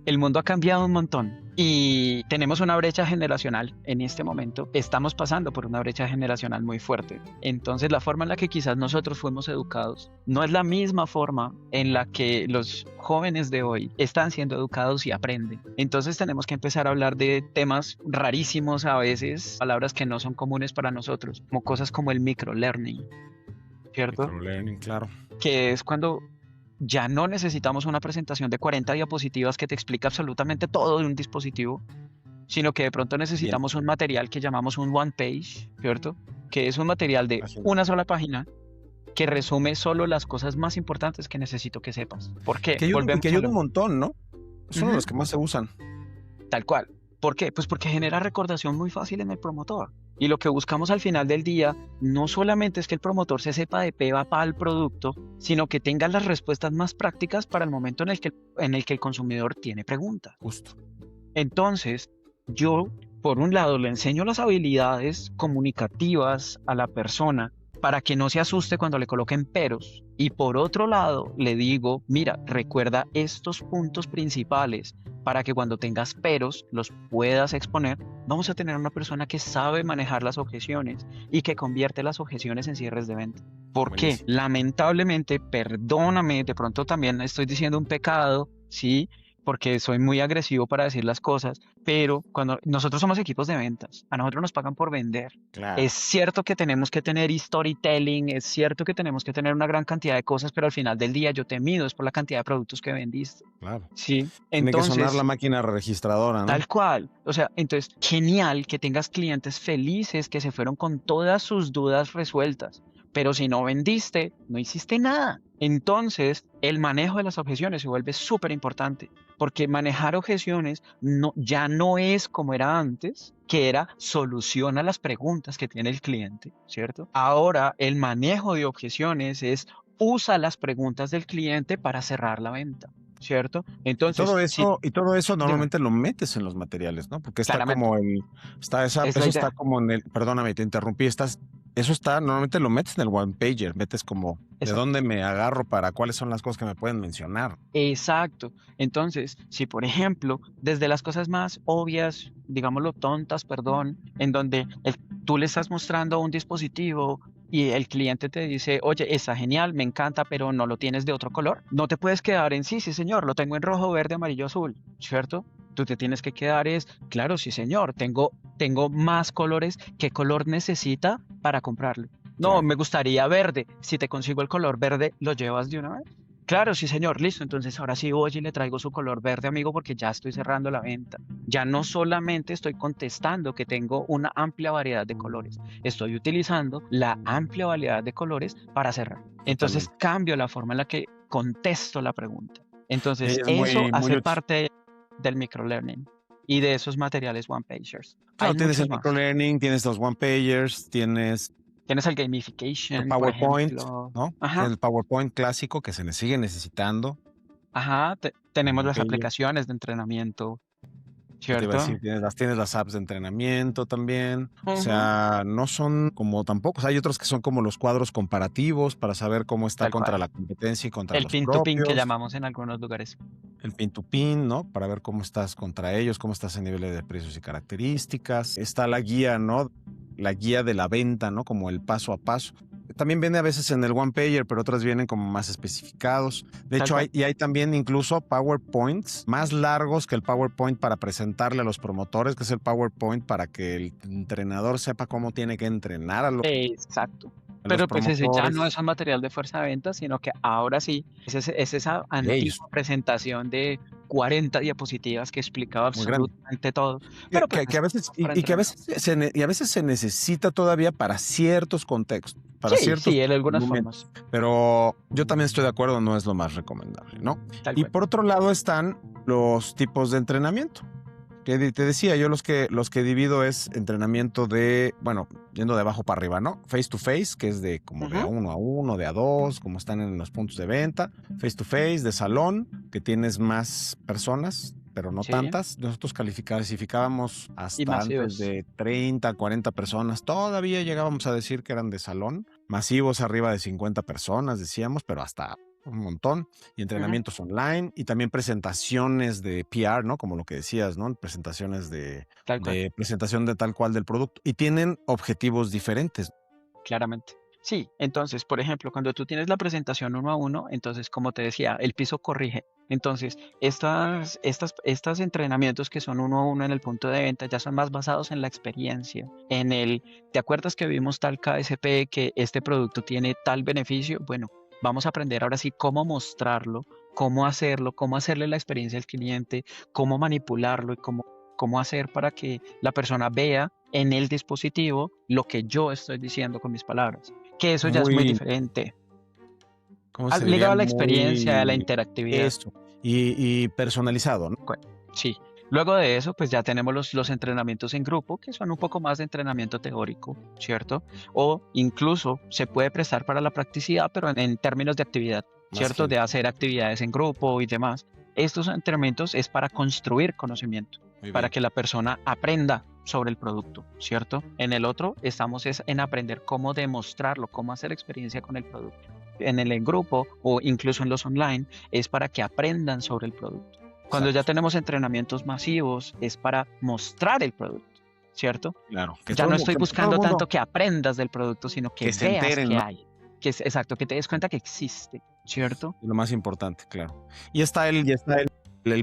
el mundo ha cambiado un montón y tenemos una brecha generacional en este momento. Estamos pasando por una brecha generacional muy fuerte. Entonces, la forma en la que quizás nosotros fuimos educados no es la misma forma en la que los jóvenes de hoy están siendo educados y aprenden. Entonces, tenemos que empezar a hablar de temas rarísimos a veces, palabras que no son comunes para nosotros, como cosas como el microlearning, ¿cierto? Microlearning, claro. Que es cuando ya no necesitamos una presentación de 40 diapositivas que te explica absolutamente todo de un dispositivo, sino que de pronto necesitamos un material que llamamos un one page, ¿cierto? Que es un material de una sola página que resume solo las cosas más importantes que necesito que sepas. ¿Por qué? Que ayuda un montón, ¿no? Son los que más se usan. Tal cual. ¿Por qué? Pues porque genera recordación muy fácil en el promotor. Y lo que buscamos al final del día no solamente es que el promotor se sepa de pe a pa el producto, sino que tenga las respuestas más prácticas para el momento en el que el consumidor tiene preguntas. Justo. Entonces, yo, por un lado, le enseño las habilidades comunicativas a la persona para que no se asuste cuando le coloquen peros. Y por otro lado, le digo, mira, recuerda estos puntos principales para que cuando tengas peros los puedas exponer. Vamos a tener una persona que sabe manejar las objeciones y que convierte las objeciones en cierres de venta. ¿Por qué? Lamentablemente, perdóname, de pronto también estoy diciendo un pecado, ¿sí? Porque soy muy agresivo para decir las cosas, pero cuando nosotros somos equipos de ventas, a nosotros nos pagan por vender. Claro. Es cierto que tenemos que tener storytelling, es cierto que tenemos que tener una gran cantidad de cosas, pero al final del día yo te mido es por la cantidad de productos que vendiste. Claro. Sí, Tiene que sonar entonces, la máquina registradora, ¿no? tal cual. O sea, entonces, genial que tengas clientes felices que se fueron con todas sus dudas resueltas. Pero si no vendiste, no hiciste nada. Entonces, el manejo de las objeciones se vuelve súper importante, porque manejar objeciones ya no es como era antes, que era soluciona las preguntas que tiene el cliente, ¿cierto? Ahora, el manejo de objeciones es usa las preguntas del cliente para cerrar la venta, ¿cierto? Entonces, y todo eso normalmente lo metes en los materiales, ¿no? Porque está claramente, como es la idea. perdóname, te interrumpí, eso está, normalmente lo metes en el one pager, metes como de Exacto. dónde me agarro para cuáles son las cosas que me pueden mencionar. Exacto. Entonces, si por ejemplo, desde las cosas más obvias, digámoslo tontas, perdón, en donde tú le estás mostrando un dispositivo y el cliente te dice, oye, está genial, me encanta, pero no lo tienes de otro color, no te puedes quedar en sí, sí señor, lo tengo en rojo, verde, amarillo, azul, ¿cierto? Tú te tienes que quedar es, claro, sí señor, tengo más colores, ¿qué color necesita para comprarlo? No, Claro. me gustaría verde, si te consigo el color verde, ¿lo llevas de una vez? Claro, sí, señor, listo. Entonces ahora sí voy y le traigo su color verde, amigo, porque ya estoy cerrando la venta. Ya no solamente estoy contestando que tengo una amplia variedad de colores, estoy utilizando la amplia variedad de colores para cerrar. Entonces Totalmente. cambio la forma en la que contesto la pregunta. Entonces Es eso muy, muy hace útil. parte del microlearning y de esos materiales one pagers. Hay Claro, tienes muchos el más. microlearning, tienes los one pagers, tienes Tienes el el gamification, por PowerPoint, ejemplo. ¿no? Ajá. Tienes el PowerPoint clásico que se sigue necesitando. Ajá, El tenemos one las pager. aplicaciones de entrenamiento, ¿Qué te iba a ¿cierto? decir? Tienes las apps de entrenamiento también. O Ujú. sea, no son como tampoco. O sea, hay otros que son como los cuadros comparativos para saber cómo está Tal contra cual. la competencia y contra El los pin to pin que propios. llamamos en algunos lugares. El pin to pin, ¿no? Para ver cómo estás contra ellos, cómo estás en niveles de precios y características. Está la guía, ¿no? La guía de la venta, ¿no? Como el paso a paso. También viene a veces en el one pager, pero otras vienen como más especificados. De Tal hecho, cual. hay también incluso PowerPoints más largos que el PowerPoint para presentarle a los promotores, que es el PowerPoint para que el entrenador sepa cómo tiene que entrenar Exacto. a los Pero pues ese ya no es promotores. un material de fuerza de venta, sino que ahora sí, es esa De ellos, antigua presentación de 40 diapositivas que explicaba muy grande. absolutamente todo. Pero pues Que a veces, para y que a entrenar. veces y a veces se necesita todavía para ciertos contextos, para Sí, ciertos sí, en algunas momentos. formas. Pero yo también estoy de acuerdo, no es lo más recomendable, ¿no? Tal Y cual. por otro lado están los tipos de entrenamiento. Que te decía, yo los que divido es entrenamiento de, bueno, yendo de abajo para arriba, ¿no? Face to face, que es de como de Ujú. a uno, de a dos, como están en los puntos de venta. Face to face, de salón, que tienes más personas, pero no Sí. tantas. Nosotros clasificábamos Y hasta antes masivos. de 30, 40 personas. Todavía llegábamos a decir que eran de salón. Masivos arriba de 50 personas, decíamos, pero hasta un montón. Y Ujú. entrenamientos online y también presentaciones de PR, ¿no? Como lo que decías, ¿no? Presentaciones Tal cual. de presentación de tal cual del producto. Y tienen objetivos diferentes. Claramente. Sí, entonces, por ejemplo, cuando tú tienes la presentación uno a uno, entonces, como te decía, el piso corrige. Entonces, estos entrenamientos que son uno a uno en el punto de venta ya son más basados en la experiencia, ¿te acuerdas que vimos tal KSP que este producto tiene tal beneficio? Bueno, vamos a aprender ahora sí cómo mostrarlo, cómo hacerle la experiencia al cliente, cómo manipularlo y cómo hacer para que la persona vea en el dispositivo lo que yo estoy diciendo con mis palabras. Que eso ya es muy Muy, diferente. ¿cómo se diría? Ligado a la experiencia, a la Muy interactividad. eso. Y personalizado, ¿no? Sí. Luego de eso, pues ya tenemos los entrenamientos en grupo, que son un poco más de entrenamiento teórico, ¿cierto? O incluso se puede prestar para la practicidad, pero en términos de actividad, Más ¿cierto? De gente. hacer actividades en grupo y demás. Estos entrenamientos es para construir conocimiento, Muy para bien. que la persona aprenda sobre el producto, ¿cierto? En el otro estamos es en aprender cómo demostrarlo, cómo hacer experiencia con el producto. En el en grupo o incluso en los online es para que aprendan sobre el producto. Cuando ya Exacto. tenemos entrenamientos masivos, es para mostrar el producto, ¿cierto? Claro. Ya no estoy Que todo el buscando mundo tanto que aprendas del producto, sino que que se veas enteren, que ¿no? hay, que es exacto, que te des cuenta que existe, ¿cierto? Lo más importante, claro. Y está el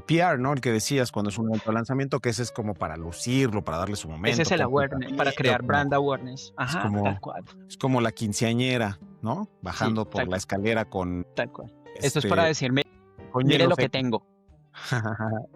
PR, ¿no? El que decías cuando es un evento de lanzamiento, que ese es como para lucirlo, para darle su Ese momento, es el ponte el awareness, para sonido, crear como, brand awareness. es Ajá, tal como, cual. es como la quinceañera, ¿no? Sí, Bajando por tal la cual, escalera con tal cual. Esto es para este, decirme, con mire hielo lo que seco. tengo.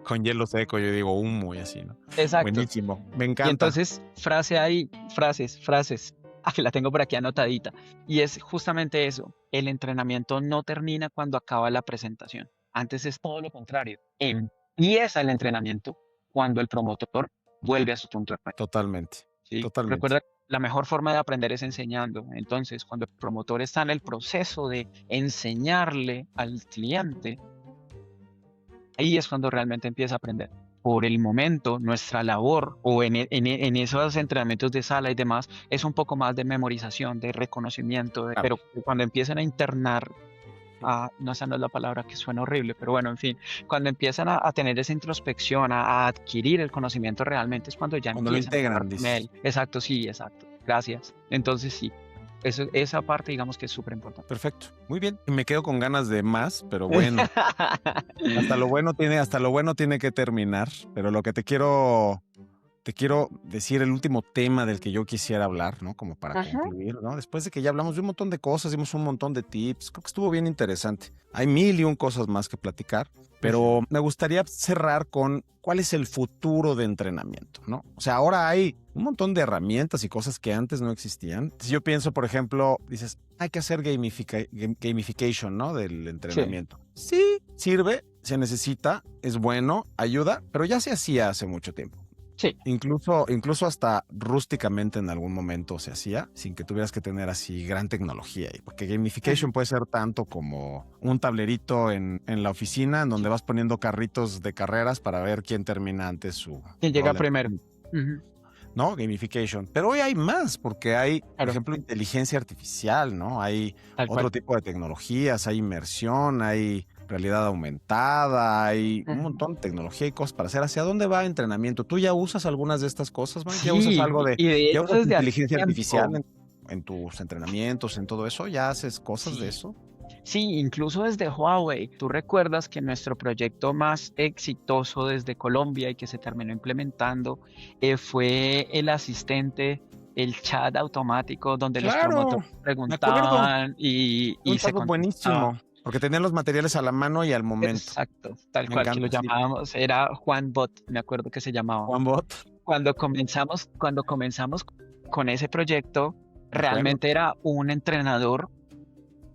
Con hielo seco, yo digo humo y así, ¿no? Exacto. Buenísimo, me Y encanta. entonces, frase ahí, frases. Ah, que la tengo por aquí anotadita. Y es justamente eso. El entrenamiento no termina cuando acaba la presentación. Antes es todo lo contrario. Empieza el entrenamiento cuando el promotor vuelve a su punto de encuentro. Totalmente, ¿Sí? totalmente. Recuerda, la mejor forma de aprender es enseñando. Entonces, cuando el promotor está en el proceso de enseñarle al cliente, ahí es cuando realmente empieza a aprender. por el momento nuestra labor o en esos entrenamientos de sala y demás es un poco más de memorización, de reconocimiento, Claro. pero cuando empiezan a internar, no, esa no es la palabra que suena horrible, pero bueno, en fin, cuando empiezan a tener esa introspección, a adquirir el conocimiento realmente es cuando ya Cuando lo empiezan a jugar integran, con dices. él. Exacto, sí, exacto. Gracias. Entonces sí, esa parte digamos que es súper importante. Perfecto. Muy bien. Me quedo con ganas de más, pero bueno. Hasta lo bueno tiene que terminar. Pero lo que te quiero decir, el último tema del que yo quisiera hablar, ¿no? Como para Ajá. concluir, ¿no? Después de que ya hablamos de un montón de cosas, dimos un montón de tips, creo que estuvo bien interesante. Hay mil y un cosas más que platicar, pero me gustaría cerrar con cuál es el futuro de entrenamiento, ¿no? O sea, ahora hay un montón de herramientas y cosas que antes no existían. Si yo pienso, por ejemplo, dices, hay que hacer gamification, ¿no? Del Sí, entrenamiento. Sí, sirve, se necesita, es bueno, ayuda, pero ya se hacía hace mucho tiempo. sí. Incluso hasta rústicamente en algún momento se hacía, sin que tuvieras que tener así gran tecnología. Porque gamification Ujú. puede ser tanto como un tablerito en la oficina en donde vas poniendo carritos de carreras para ver quién termina antes su ¿Quién llega rol de primero? entrenamiento, Ujú. ¿no? Gamification. Pero hoy hay más, porque hay, por Claro, ejemplo, inteligencia artificial, ¿no? Hay tal otro cual. tipo de tecnologías, hay inmersión, hay realidad aumentada, hay un Ujú. montón de tecnología y cosas para hacer. ¿Hacia dónde va entrenamiento? ¿Tú ya usas algunas de estas cosas, Mike? ¿Ya usas Sí, algo de, y de ya hecho usas desde hace inteligencia artificial tiempo. en tus entrenamientos, en todo eso? ¿Ya haces cosas de Sí, eso? sí, incluso desde Huawei. Tú recuerdas que nuestro proyecto más exitoso desde Colombia y que se terminó implementando fue el asistente, el chat automático donde los Claro, promotores me acuerdo. preguntaban y Un se chatbot contestaba. buenísimo, porque tenían los materiales a la mano y al momento. Exacto, tal Me cual que lo encanta, sí. llamábamos, era Juan Bot, me acuerdo que se llamaba. Juan Bot, Cuando comenzamos con ese proyecto, me acuerdo. realmente era un entrenador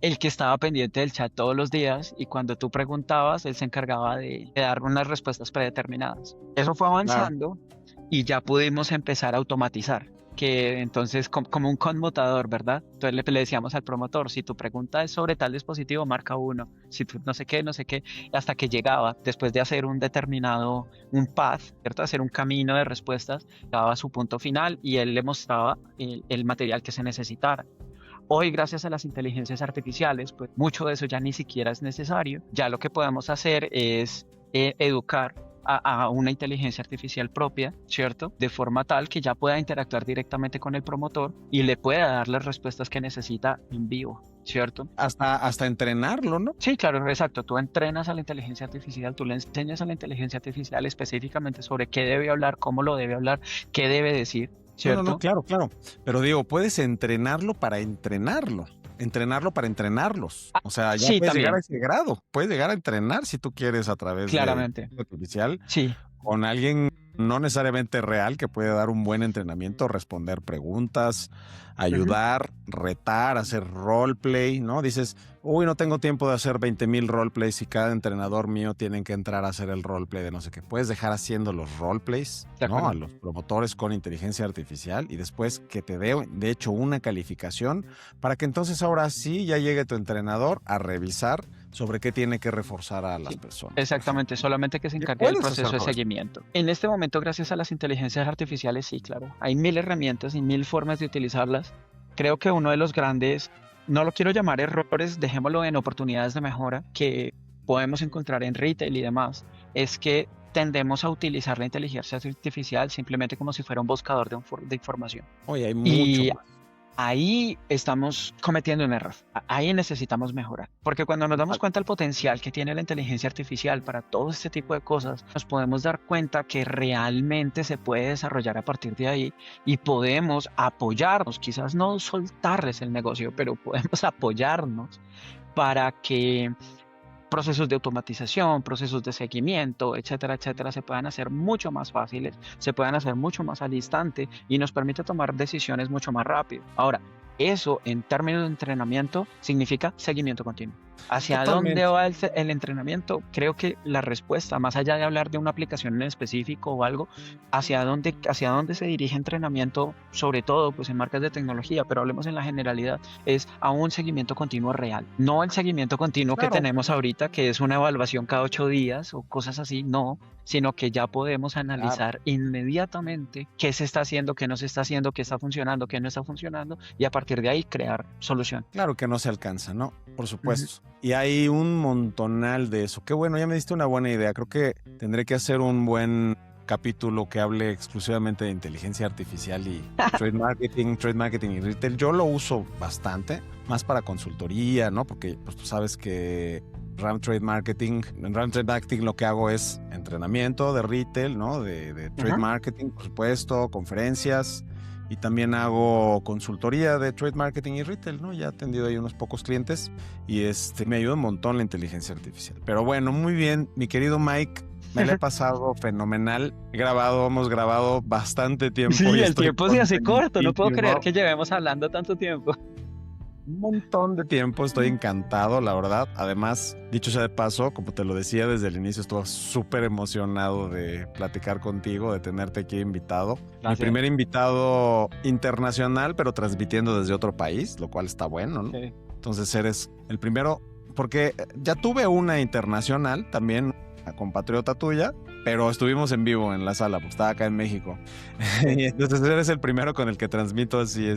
el que estaba pendiente del chat todos los días y cuando tú preguntabas, él se encargaba de dar unas respuestas predeterminadas. Eso fue Claro. avanzando y ya pudimos empezar a automatizar, que entonces como un conmutador, ¿verdad? Entonces le decíamos al promotor, si tu pregunta es sobre tal dispositivo, marca uno, si tú no sé qué, hasta que llegaba, después de hacer un path, ¿cierto? Hacer un camino de respuestas, llegaba a su punto final y él le mostraba el material que se necesitara. Hoy, gracias a las inteligencias artificiales, pues mucho de eso ya ni siquiera es necesario. Ya lo que podemos hacer es educar a una inteligencia artificial propia, ¿cierto? De forma tal que ya pueda interactuar directamente con el promotor y le pueda dar las respuestas que necesita en vivo, ¿cierto? Hasta entrenarlo, ¿no? Sí, claro, exacto. Tú entrenas a la inteligencia artificial, tú le enseñas a la inteligencia artificial específicamente sobre qué debe hablar, cómo lo debe hablar, qué debe decir, No, ¿cierto? claro, claro. Pero digo, puedes entrenarlo para entrenarlos. O sea, ya Sí, puedes llegar a también, ese grado. Puedes llegar a entrenar si tú quieres a través de claramente. inteligencia artificial Sí. con alguien no necesariamente real que puede dar un buen entrenamiento, responder preguntas, Ujú. ayudar, retar, hacer roleplay, ¿no? Dices, uy, no tengo tiempo de hacer 20,000 roleplays y cada entrenador mío tiene que entrar a hacer el roleplay de no sé qué. Puedes dejar haciendo los roleplays, De ¿no? A acuerdo. los promotores con inteligencia artificial y después que te dé, de hecho, una calificación para que entonces ahora sí ya llegue tu entrenador a revisar sobre qué tiene que reforzar a las Sí, personas, por exactamente, ejemplo. solamente que se Y encargue del puedes proceso de hacerlo eso. seguimiento. En este momento, gracias a las inteligencias artificiales, sí, claro, hay mil herramientas y mil formas de utilizarlas. Creo que uno de los grandes, no lo quiero llamar errores, dejémoslo en oportunidades de mejora que podemos encontrar en retail y demás, es que tendemos a utilizar la inteligencia artificial simplemente como si fuera un buscador de información. Oye, hay mucho Y más. ahí estamos cometiendo un error. Ahí necesitamos mejorar. Porque cuando nos damos Total. cuenta del potencial que tiene la inteligencia artificial para todo este tipo de cosas, nos podemos dar cuenta que realmente se puede desarrollar a partir de ahí y podemos apoyarnos, quizás no soltarles el negocio, pero podemos apoyarnos para que procesos de automatización, procesos de seguimiento, etcétera, etcétera, se puedan hacer mucho más fáciles, se puedan hacer mucho más al instante y nos permite tomar decisiones mucho más rápido. Ahora, eso en términos de entrenamiento significa seguimiento continuo. ¿Hacia dónde Totalmente. va el entrenamiento? Creo que la respuesta, más allá de hablar de una aplicación en específico o algo, hacia dónde se dirige entrenamiento, sobre todo pues en marcas de tecnología, pero hablemos en la generalidad, es a un seguimiento continuo real. No el seguimiento continuo que Claro, tenemos ahorita, que es una evaluación cada 8 días o cosas así, no, sino que ya podemos claro. analizar inmediatamente qué se está haciendo, qué no se está haciendo, qué está funcionando, qué no está funcionando, y a partir de ahí crear solución. Claro que no se alcanza, ¿no? Por Ujú. supuesto. Y hay un montonal de eso. Qué bueno, ya me diste una buena idea. Creo que tendré que hacer un buen capítulo que hable exclusivamente de inteligencia artificial y trade marketing y retail. Yo lo uso bastante, más para consultoría, ¿no? Porque pues tú sabes que en RAM Trade Marketing lo que hago es entrenamiento de retail, ¿no? De trade Ajá. marketing, por supuesto, conferencias. Y también hago consultoría de trade marketing y retail, ¿no? Ya he atendido ahí unos pocos clientes y me ayuda un montón la inteligencia artificial. Pero bueno, muy bien, mi querido Mike, me la he pasado fenomenal. Hemos grabado bastante tiempo Sí, y el estoy tiempo se hace corto, no puedo creer contentísimo. que llevemos hablando tanto tiempo. Un montón de tiempo, estoy encantado, la verdad. Además, dicho sea de paso, como te lo decía desde el inicio, estuve súper emocionado de platicar contigo, de tenerte aquí invitado. Mi Gracias. primer invitado internacional, pero transmitiendo desde otro país, lo cual está bueno, ¿no? Sí. Entonces eres el primero, porque ya tuve una internacional, también una compatriota tuya, pero estuvimos en vivo en la sala, porque estaba acá en México. Sí. Y entonces eres el primero con el que transmito así,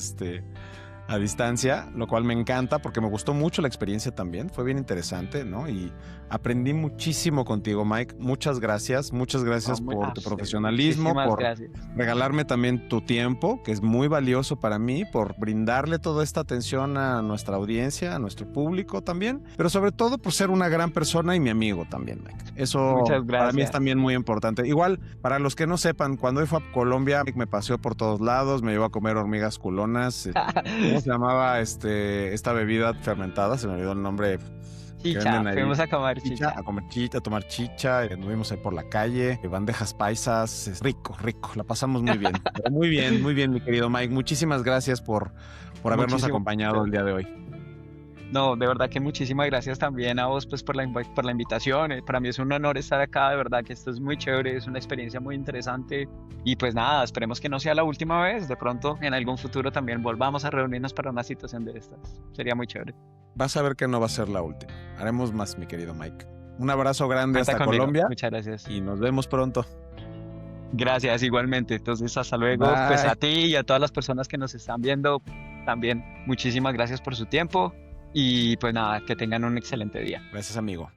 a distancia, lo cual me encanta porque me gustó mucho la experiencia también, fue bien interesante, ¿no? Y aprendí muchísimo contigo, Mike. Muchas gracias No, por a tu usted, profesionalismo, muchísimas por gracias. regalarme también tu tiempo, que es muy valioso para mí, por brindarle toda esta atención a nuestra audiencia, a nuestro público también, pero sobre todo por ser una gran persona y mi amigo también, Mike. Eso Muchas para mí es gracias. también muy importante. Igual, para los que no sepan, cuando yo fui a Colombia, Mike me paseó por todos lados, me llevó a comer hormigas culonas. ¿Cómo se llamaba esta bebida fermentada? Se me olvidó el nombre que Chicha, venden ahí. fuimos a comer Chicha, chicha. a comer chicha, a tomar chicha, anduvimos ahí por la calle, bandejas paisas, es rico, rico, la pasamos muy bien. Pero muy bien, mi querido Mike. Muchísimas gracias por habernos Muchísimas acompañado el gracias. día de hoy. No, de verdad que muchísimas gracias también a vos pues por la invitación. Para mí es un honor estar acá, de verdad que esto es muy chévere, es una experiencia muy interesante y pues nada, esperemos que no sea la última vez. De pronto en algún futuro también volvamos a reunirnos para una situación de estas. Sería muy chévere. Vas a ver que no va a ser la última. Haremos más, mi querido Mike. Un abrazo grande Cuenta hasta conmigo. Colombia Muchas gracias. y nos vemos pronto. Gracias igualmente. Entonces, hasta luego. Pues Bye. a ti y a todas las personas que nos están viendo, también muchísimas gracias por su tiempo y pues nada, que tengan un excelente día. Gracias, amigo.